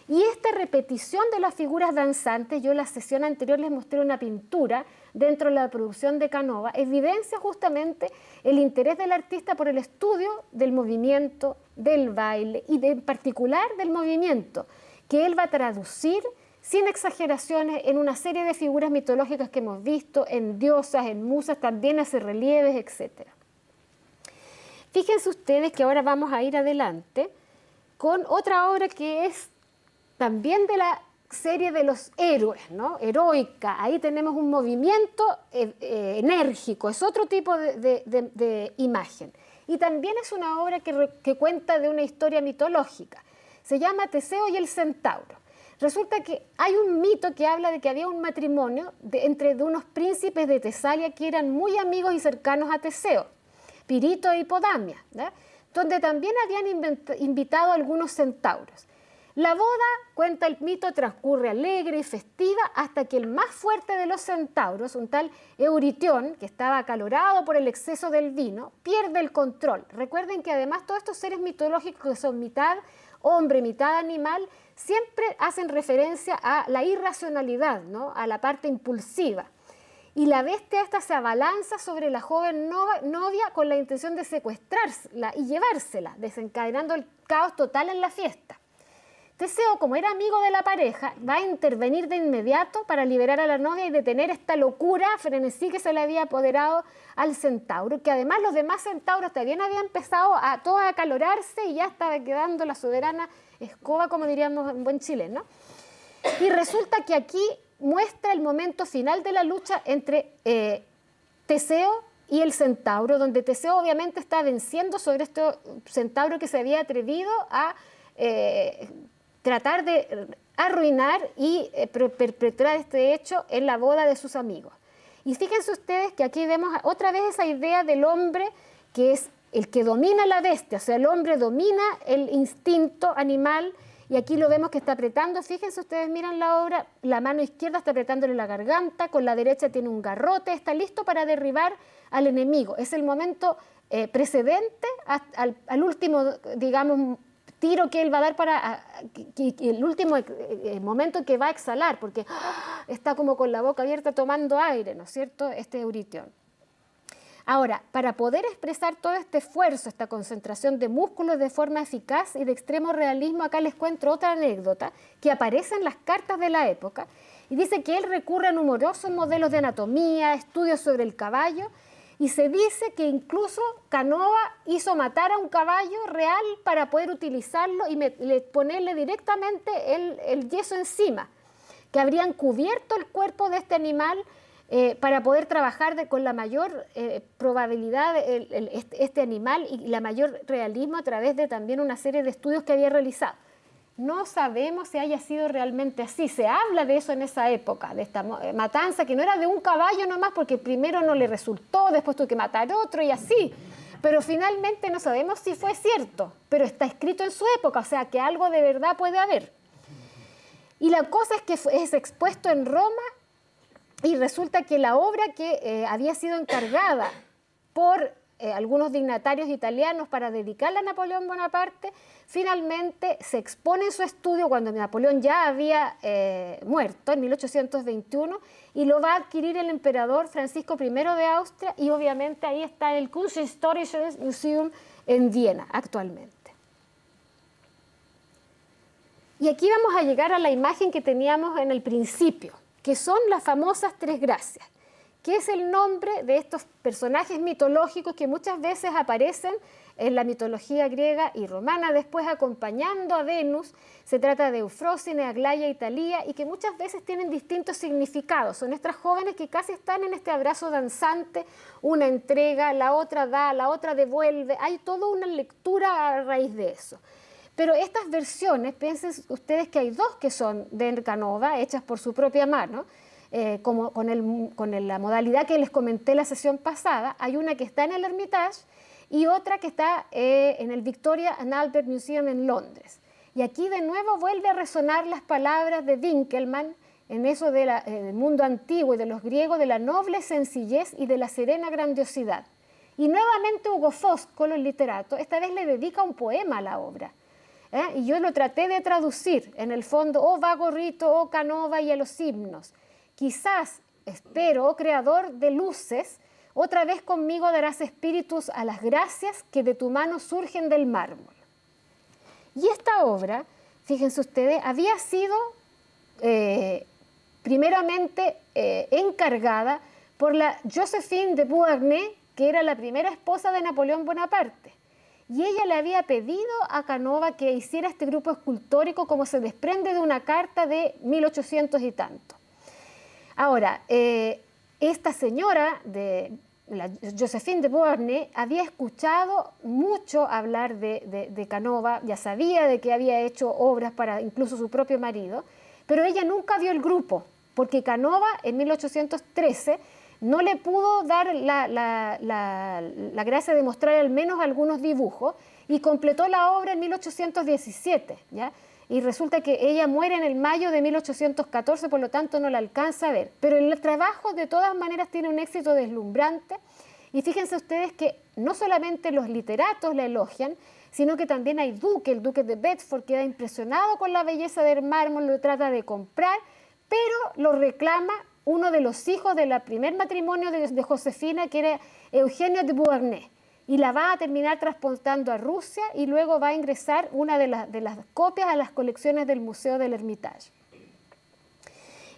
Y esta repetición de las figuras danzantes, yo en la sesión anterior les mostré una pintura dentro de la producción de Canova, evidencia justamente el interés del artista por el estudio del movimiento, del baile y en particular del movimiento, que él va a traducir sin exageraciones en una serie de figuras mitológicas que hemos visto, en diosas, en musas, también hace relieves, etc. Fíjense ustedes que ahora vamos a ir adelante con otra obra que es también de la serie de los héroes, ¿no? Heroica. Ahí tenemos un movimiento enérgico, es otro tipo de imagen. Y también es una obra que cuenta de una historia mitológica. Se llama Teseo y el Centauro. Resulta que hay un mito que habla de que había un matrimonio entre unos príncipes de Tesalia que eran muy amigos y cercanos a Teseo, Pirito e Hipodamia, ¿no? Donde también habían invitado a algunos centauros. La boda, cuenta el mito, transcurre alegre y festiva hasta que el más fuerte de los centauros, un tal Euritión, que estaba acalorado por el exceso del vino, pierde el control. Recuerden que además todos estos seres mitológicos que son mitad hombre, mitad animal, siempre hacen referencia a la irracionalidad, ¿no? A la parte impulsiva. Y la bestia esta se abalanza sobre la joven novia con la intención de secuestrarla y llevársela, desencadenando el caos total en la fiesta. Teseo, como era amigo de la pareja, va a intervenir de inmediato para liberar a la novia y detener esta locura, frenesí que se le había apoderado al centauro, que además los demás centauros también habían empezado a todos a acalorarse y ya estaba quedando la soberana escoba, como diríamos en buen chileno. Y resulta que aquí muestra el momento final de la lucha entre Teseo y el centauro, donde Teseo obviamente está venciendo sobre este centauro que se había atrevido a tratar de arruinar y perpetrar este hecho en la boda de sus amigos. Y fíjense ustedes que aquí vemos otra vez esa idea del hombre que es el que domina la bestia, o sea, el hombre domina el instinto animal, y aquí lo vemos que está apretando, fíjense ustedes, miran la obra, la mano izquierda está apretándole la garganta, con la derecha tiene un garrote, está listo para derribar al enemigo. Es el momento precedente al último, digamos, tiro que él va a dar para el último momento que va a exhalar, porque está como con la boca abierta tomando aire, ¿no es cierto?, este Euritión. Ahora, para poder expresar todo este esfuerzo, esta concentración de músculos de forma eficaz y de extremo realismo, acá les cuento otra anécdota que aparece en las cartas de la época y dice que él recurre a numerosos modelos de anatomía, estudios sobre el caballo, y se dice que incluso Canova hizo matar a un caballo real para poder utilizarlo y ponerle directamente el yeso encima, que habrían cubierto el cuerpo de este animal para poder trabajar con la mayor probabilidad este animal y la mayor realismo a través de también una serie de estudios que había realizado. No sabemos si haya sido realmente así. Se habla de eso en esa época, de esta matanza, que no era de un caballo nomás, porque primero no le resultó, después tuvo que matar otro y así. Pero finalmente no sabemos si fue cierto, pero está escrito en su época, o sea que algo de verdad puede haber. Y la cosa es que es expuesto en Roma y resulta que la obra que había sido encargada por algunos dignatarios italianos para dedicarla a Napoleón Bonaparte, finalmente se expone en su estudio cuando Napoleón ya había muerto en 1821 y lo va a adquirir el emperador Francisco I de Austria y obviamente ahí está en el Kunsthistorisches Museum en Viena actualmente. Y aquí vamos a llegar a la imagen que teníamos en el principio, que son las famosas Tres Gracias, que es el nombre de estos personajes mitológicos que muchas veces aparecen en la mitología griega y romana, después acompañando a Venus. Se trata de Eufrósine, Aglaya y Talía, y que muchas veces tienen distintos significados. Son estas jóvenes que casi están en este abrazo danzante, una entrega, la otra da, la otra devuelve, hay toda una lectura a raíz de eso. Pero estas versiones, piensen ustedes que hay dos que son de Canova, hechas por su propia mano, como con la modalidad que les comenté en la sesión pasada. Hay una que está en el Hermitage y otra que está en el Victoria and Albert Museum en Londres. Y aquí de nuevo vuelve a resonar las palabras de Winkelmann en eso del mundo antiguo y de los griegos, de la noble sencillez y de la serena grandiosidad. Y nuevamente Hugo Foscolo, el literato, esta vez le dedica un poema a la obra. Y yo lo traté de traducir, en el fondo, oh vago rito, oh Canova y a los himnos. Quizás, espero, oh creador de luces, otra vez conmigo darás espíritus a las gracias que de tu mano surgen del mármol. Y esta obra, fíjense ustedes, había sido primeramente encargada por la Joséphine de Beauharnais, que era la primera esposa de Napoleón Bonaparte. Y ella le había pedido a Canova que hiciera este grupo escultórico como se desprende de una carta de 1800 y tanto. Ahora, esta señora, la Joséphine de Beauharnais, había escuchado mucho hablar de Canova, ya sabía de que había hecho obras para incluso su propio marido, pero ella nunca vio el grupo, porque Canova en 1813 no le pudo dar la gracia de mostrar al menos algunos dibujos y completó la obra en 1817, ¿ya? Y resulta que ella muere en el mayo de 1814, por lo tanto no la alcanza a ver. Pero el trabajo de todas maneras tiene un éxito deslumbrante y fíjense ustedes que no solamente los literatos la elogian, sino que también hay el duque de Bedford queda impresionado con la belleza del mármol, lo trata de comprar, pero lo reclama uno de los hijos del primer matrimonio de Josefina, que era Eugenio de Beauharnais, y la va a terminar transportando a Rusia y luego va a ingresar una de las copias a las colecciones del Museo del Hermitage.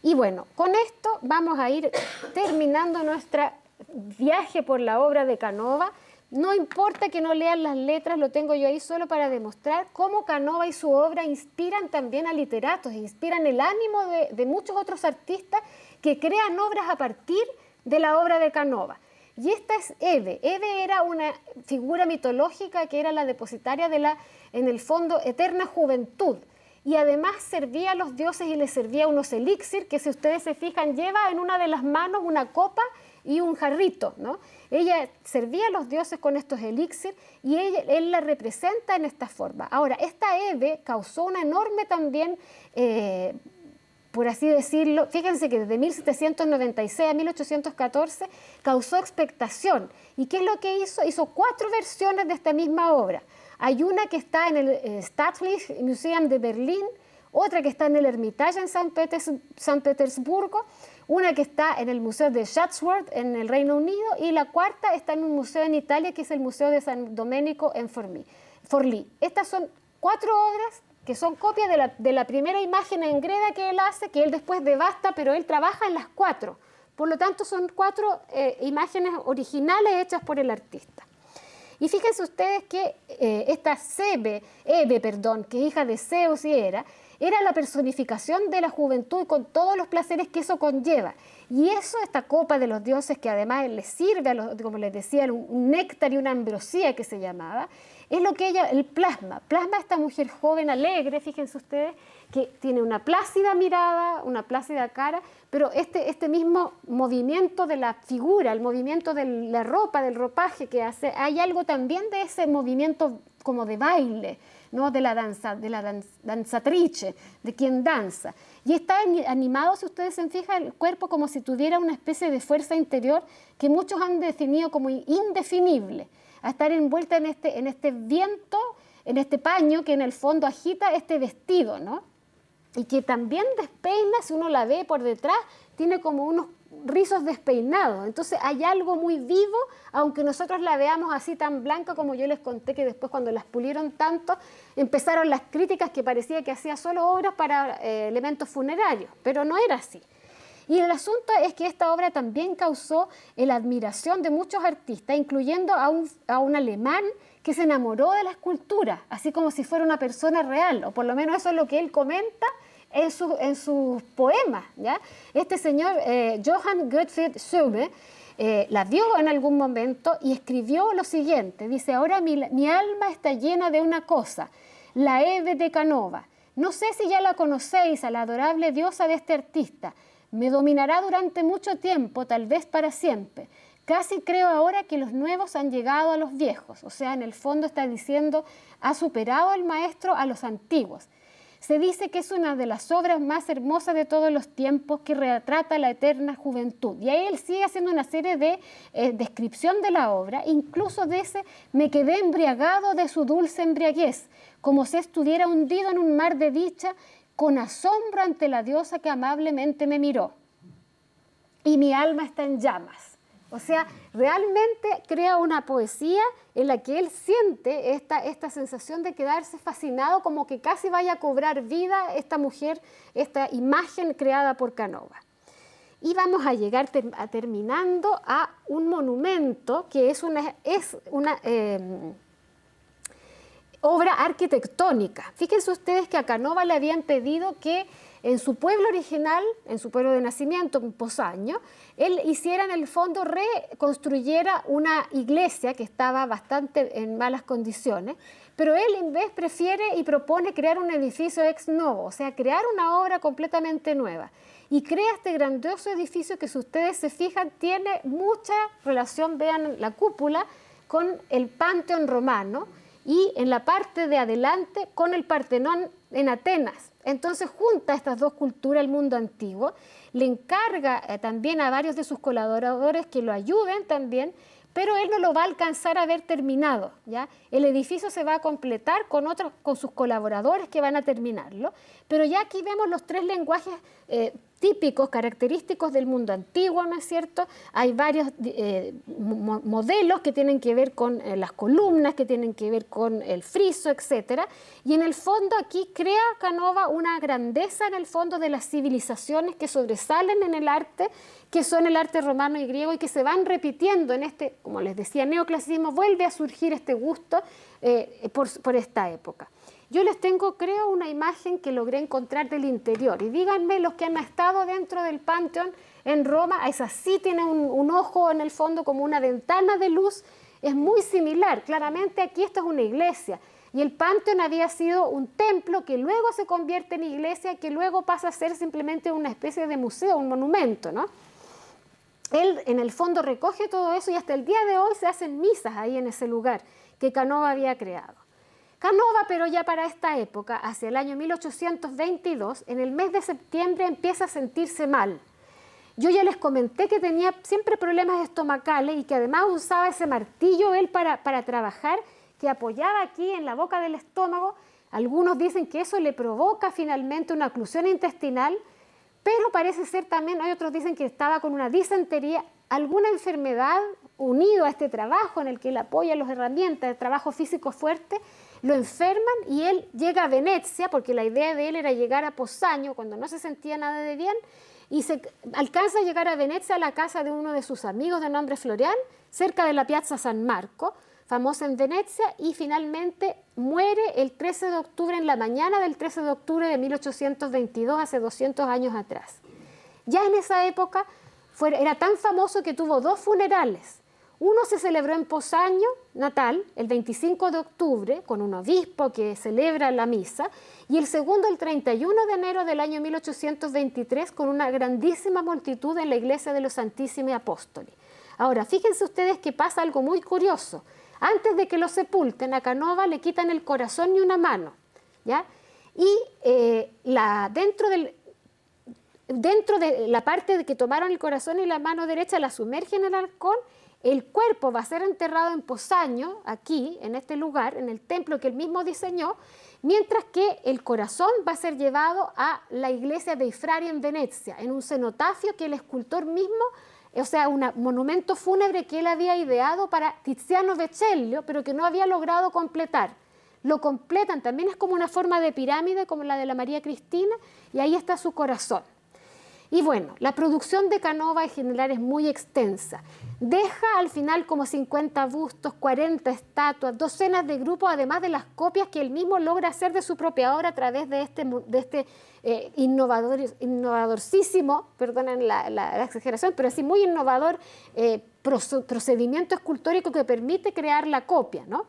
Y bueno, con esto vamos a ir terminando nuestro viaje por la obra de Canova. No importa que no lean las letras, lo tengo yo ahí solo para demostrar cómo Canova y su obra inspiran también a literatos, inspiran el ánimo de muchos otros artistas que crean obras a partir de la obra de Canova. Y esta es Hebe. Hebe era una figura mitológica que era la depositaria de en el fondo, eterna juventud. Y además servía a los dioses y les servía unos elixir que, si ustedes se fijan, lleva en una de las manos una copa y un jarrito, ¿no? Ella servía a los dioses con estos elixir y él la representa en esta forma. Ahora, esta Hebe causó una enorme también, por así decirlo, fíjense que desde 1796 a 1814 causó expectación. ¿Y qué es lo que hizo? Hizo 4 versiones de esta misma obra. Hay una que está en el Staatliche Museum de Berlín, otra que está en el Hermitage en San Petersburgo, una que está en el Museo de Chatsworth en el Reino Unido y la cuarta está en un museo en Italia que es el Museo de San Domenico en Forlì. Estas son 4 obras que son copias de la primera imagen en greda que él hace, que él después devasta, pero él trabaja en las 4. Por lo tanto, son 4 imágenes originales hechas por el artista. Y fíjense ustedes que esta Hebe, que hija de Zeus y Hera, era la personificación de la juventud con todos los placeres que eso conlleva. Y eso, esta copa de los dioses, que además les sirve, como les decía, un néctar y una ambrosía que se llamaba, es lo que ella, el plasma a esta mujer joven, alegre, fíjense ustedes, que tiene una plácida mirada, una plácida cara, pero este mismo movimiento de la figura, el movimiento de la ropa, del ropaje que hace, hay algo también de ese movimiento como de baile, ¿no? de la danzatrice, de quien danza. Y está animado, si ustedes se fijan, el cuerpo como si tuviera una especie de fuerza interior que muchos han definido como indefinible, a estar envuelta en este viento, en este paño que en el fondo agita este vestido, ¿no? Y que también despeina, si uno la ve por detrás, tiene como unos rizos despeinados. Entonces hay algo muy vivo, aunque nosotros la veamos así tan blanca como yo les conté, que después cuando las pulieron tanto, empezaron las críticas que parecía que hacía solo obras para elementos funerarios, pero no era así. Y el asunto es que esta obra también causó la admiración de muchos artistas, incluyendo a un alemán que se enamoró de la escultura, así como si fuera una persona real, o por lo menos eso es lo que él comenta en sus poemas, ¿ya? Este señor, Johann Gottfried Söhne, la vio en algún momento y escribió lo siguiente, dice: ahora mi alma está llena de una cosa, la Eve de Canova. No sé si ya la conocéis, a la adorable diosa de este artista. Me dominará durante mucho tiempo, tal vez para siempre. Casi creo ahora que los nuevos han llegado a los viejos. O sea, en el fondo está diciendo, ha superado el maestro a los antiguos. Se dice que es una de las obras más hermosas de todos los tiempos, que retrata la eterna juventud. Y ahí él sigue haciendo una serie de descripción de la obra, incluso de ese: me quedé embriagado de su dulce embriaguez, como si estuviera hundido en un mar de dicha, con asombro ante la diosa que amablemente me miró. Y mi alma está en llamas. O sea, realmente crea una poesía en la que él siente esta sensación de quedarse fascinado, como que casi vaya a cobrar vida esta mujer, esta imagen creada por Canova. Y vamos a llegar terminando a un monumento que es una obra arquitectónica. Fíjense ustedes que a Canova le habían pedido que en su pueblo original, en su pueblo de nacimiento, en Posaño, él hiciera en el fondo, reconstruyera una iglesia que estaba bastante en malas condiciones, pero él en vez prefiere y propone crear un edificio ex novo, o sea, crear una obra completamente nueva. Y crea este grandioso edificio que, si ustedes se fijan, tiene mucha relación, vean la cúpula, con el Panteón romano, y en la parte de adelante con el Partenón en Atenas. Entonces junta estas dos culturas, el mundo antiguo, le encarga también a varios de sus colaboradores que lo ayuden también, pero él no lo va a alcanzar a ver terminado, ¿ya? El edificio se va a completar con sus colaboradores que van a terminarlo, pero ya aquí vemos los tres lenguajes típicos, característicos del mundo antiguo, ¿no es cierto? Hay varios modelos que tienen que ver con las columnas, que tienen que ver con el friso, etcétera. Y en el fondo aquí crea Canova una grandeza en el fondo de las civilizaciones que sobresalen en el arte, que son el arte romano y griego, y que se van repitiendo en este, como les decía, neoclasicismo. Vuelve a surgir este gusto por esta época. Yo les tengo, creo, una imagen que logré encontrar del interior. Y díganme, los que han estado dentro del Panteón en Roma, esa sí tiene un ojo en el fondo como una ventana de luz. Es muy similar. Claramente aquí esto es una iglesia. Y el Panteón había sido un templo que luego se convierte en iglesia, que luego pasa a ser simplemente una especie de museo, un monumento, ¿no? Él en el fondo recoge todo eso y hasta el día de hoy se hacen misas ahí en ese lugar que Canova había creado. Canova, pero ya para esta época, hacia el año 1822, en el mes de septiembre empieza a sentirse mal. Yo ya les comenté que tenía siempre problemas estomacales y que además usaba ese martillo él para trabajar, que apoyaba aquí en la boca del estómago. Algunos dicen que eso le provoca finalmente una oclusión intestinal, pero parece ser también, hay otros dicen que estaba con una disentería, alguna enfermedad unido a este trabajo en el que él apoya las herramientas de trabajo físico fuerte. Lo enferman y él llega a Venecia, porque la idea de él era llegar a Posaño cuando no se sentía nada de bien, y se alcanza a llegar a Venecia, a la casa de uno de sus amigos de nombre Florian, cerca de la Piazza San Marco, famosa en Venecia, y finalmente muere el 13 de octubre, en la mañana del 13 de octubre de 1822, hace 200 años atrás. Ya en esa época era tan famoso que tuvo dos funerales. Uno se celebró en Posaño, natal, el 25 de octubre, con un obispo que celebra la misa, y el segundo el 31 de enero del año 1823, con una grandísima multitud en la iglesia de los Santissimi Apostoli. Ahora, fíjense ustedes que pasa algo muy curioso. Antes de que lo sepulten, a Canova le quitan el corazón y una mano, ¿ya? Y dentro de la parte de que tomaron el corazón y la mano derecha, la sumergen en el alcohol. El cuerpo va a ser enterrado en Posaño, aquí, en este lugar, en el templo que él mismo diseñó, mientras que el corazón va a ser llevado a la iglesia dei Frari en Venecia, en un cenotafio que el escultor mismo, o sea, un monumento fúnebre que él había ideado para Tiziano Vecellio, pero que no había logrado completar. Lo completan, también es como una forma de pirámide, como la de la María Cristina, y ahí está su corazón. Y bueno, la producción de Canova en general es muy extensa. Deja al final como 50 bustos, 40 estatuas, docenas de grupos, además de las copias que él mismo logra hacer de su propia obra a través de este innovadorcísimo, perdonen la exageración, pero sí muy innovador procedimiento escultórico que permite crear la copia, ¿no?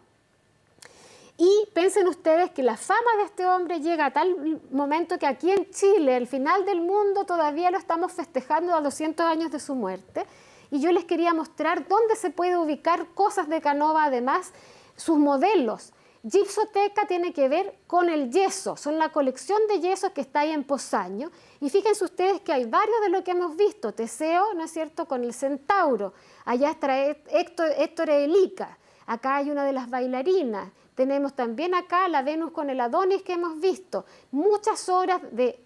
Y piensen ustedes que la fama de este hombre llega a tal momento que aquí en Chile, al final del mundo, todavía lo estamos festejando a 200 años de su muerte. Y yo les quería mostrar dónde se puede ubicar cosas de Canova, además, sus modelos. Gipsoteca tiene que ver con el yeso, son la colección de yesos que está ahí en Posaño. Y fíjense ustedes que hay varios de lo que hemos visto. Teseo, ¿no es cierto?, con el centauro. Allá está Héctor Elica. Acá hay una de las bailarinas. Tenemos también acá la Venus con el Adonis que hemos visto. Muchas obras de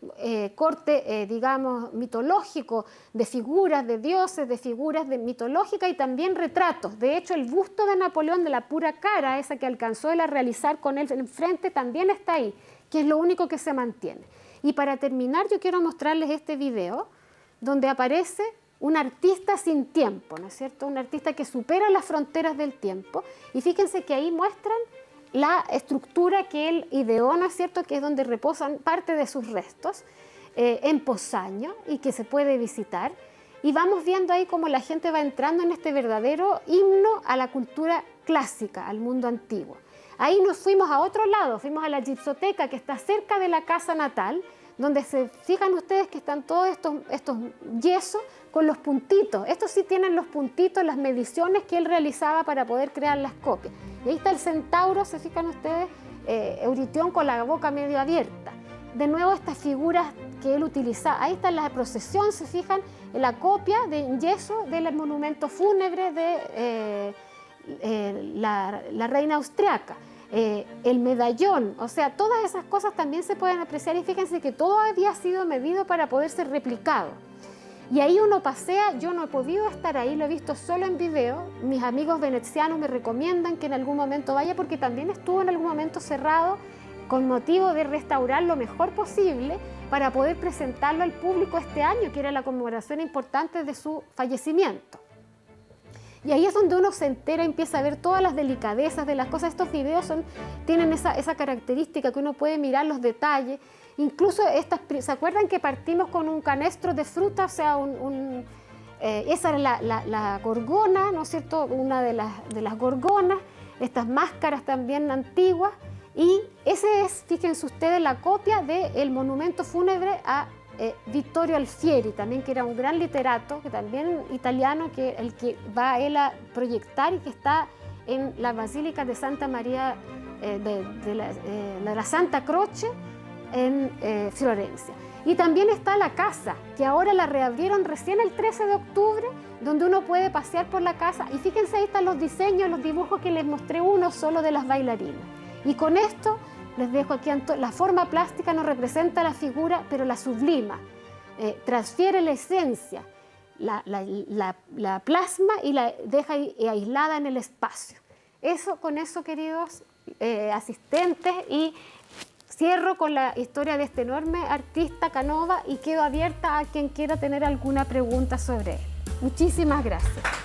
corte, digamos, mitológico, de figuras de dioses, de figuras mitológicas y también retratos. De hecho, el busto de Napoleón de la pura cara, esa que alcanzó él a realizar con él enfrente, también está ahí, que es lo único que se mantiene. Y para terminar, yo quiero mostrarles este video donde aparece un artista sin tiempo, ¿no es cierto? Un artista que supera las fronteras del tiempo. Y fíjense que ahí muestran la estructura que él ideó, ¿no es cierto?, que es donde reposan parte de sus restos, en Posaño, y que se puede visitar. Y vamos viendo ahí cómo la gente va entrando en este verdadero himno a la cultura clásica, al mundo antiguo. Ahí nos fuimos a otro lado, fuimos a la Gipsoteca, que está cerca de la casa natal, donde se fijan ustedes que están todos estos yesos con los puntitos. Estos sí tienen los puntitos, las mediciones que él realizaba para poder crear las copias. Y ahí está el centauro, se fijan ustedes, Euritión con la boca medio abierta. De nuevo estas figuras que él utilizaba. Ahí está la procesión, se fijan, en la copia de yeso del monumento fúnebre de la reina austriaca. El medallón, o sea, todas esas cosas también se pueden apreciar y fíjense que todo había sido medido para poder ser replicado. Y ahí uno pasea, yo no he podido estar ahí, lo he visto solo en video. Mis amigos venecianos me recomiendan que en algún momento vaya porque también estuvo en algún momento cerrado con motivo de restaurar lo mejor posible para poder presentarlo al público este año, que era la conmemoración importante de su fallecimiento. Y ahí es donde uno se entera y empieza a ver todas las delicadezas de las cosas. Estos videos tienen esa característica que uno puede mirar los detalles. Incluso ¿se acuerdan que partimos con un canestro de fruta? O sea, esa era la gorgona, ¿no es cierto? Una de las gorgonas, estas máscaras también antiguas. Y ese es, fíjense ustedes, la copia del monumento fúnebre a Vittorio Alfieri, también que era un gran literato, que también italiano, que el que va él a proyectar y que está en la Basílica de Santa María de la Santa Croce en Florencia. Y también está la casa, que ahora la reabrieron recién el 13 de octubre, donde uno puede pasear por la casa. Y fíjense, ahí están los diseños, los dibujos que les mostré, uno solo de las bailarinas. Y con esto les dejo aquí, la forma plástica no representa la figura, pero la sublima, transfiere la esencia, la plasma y la deja aislada en el espacio. Con eso, queridos asistentes, y cierro con la historia de este enorme artista Canova y quedo abierta a quien quiera tener alguna pregunta sobre él. Muchísimas gracias.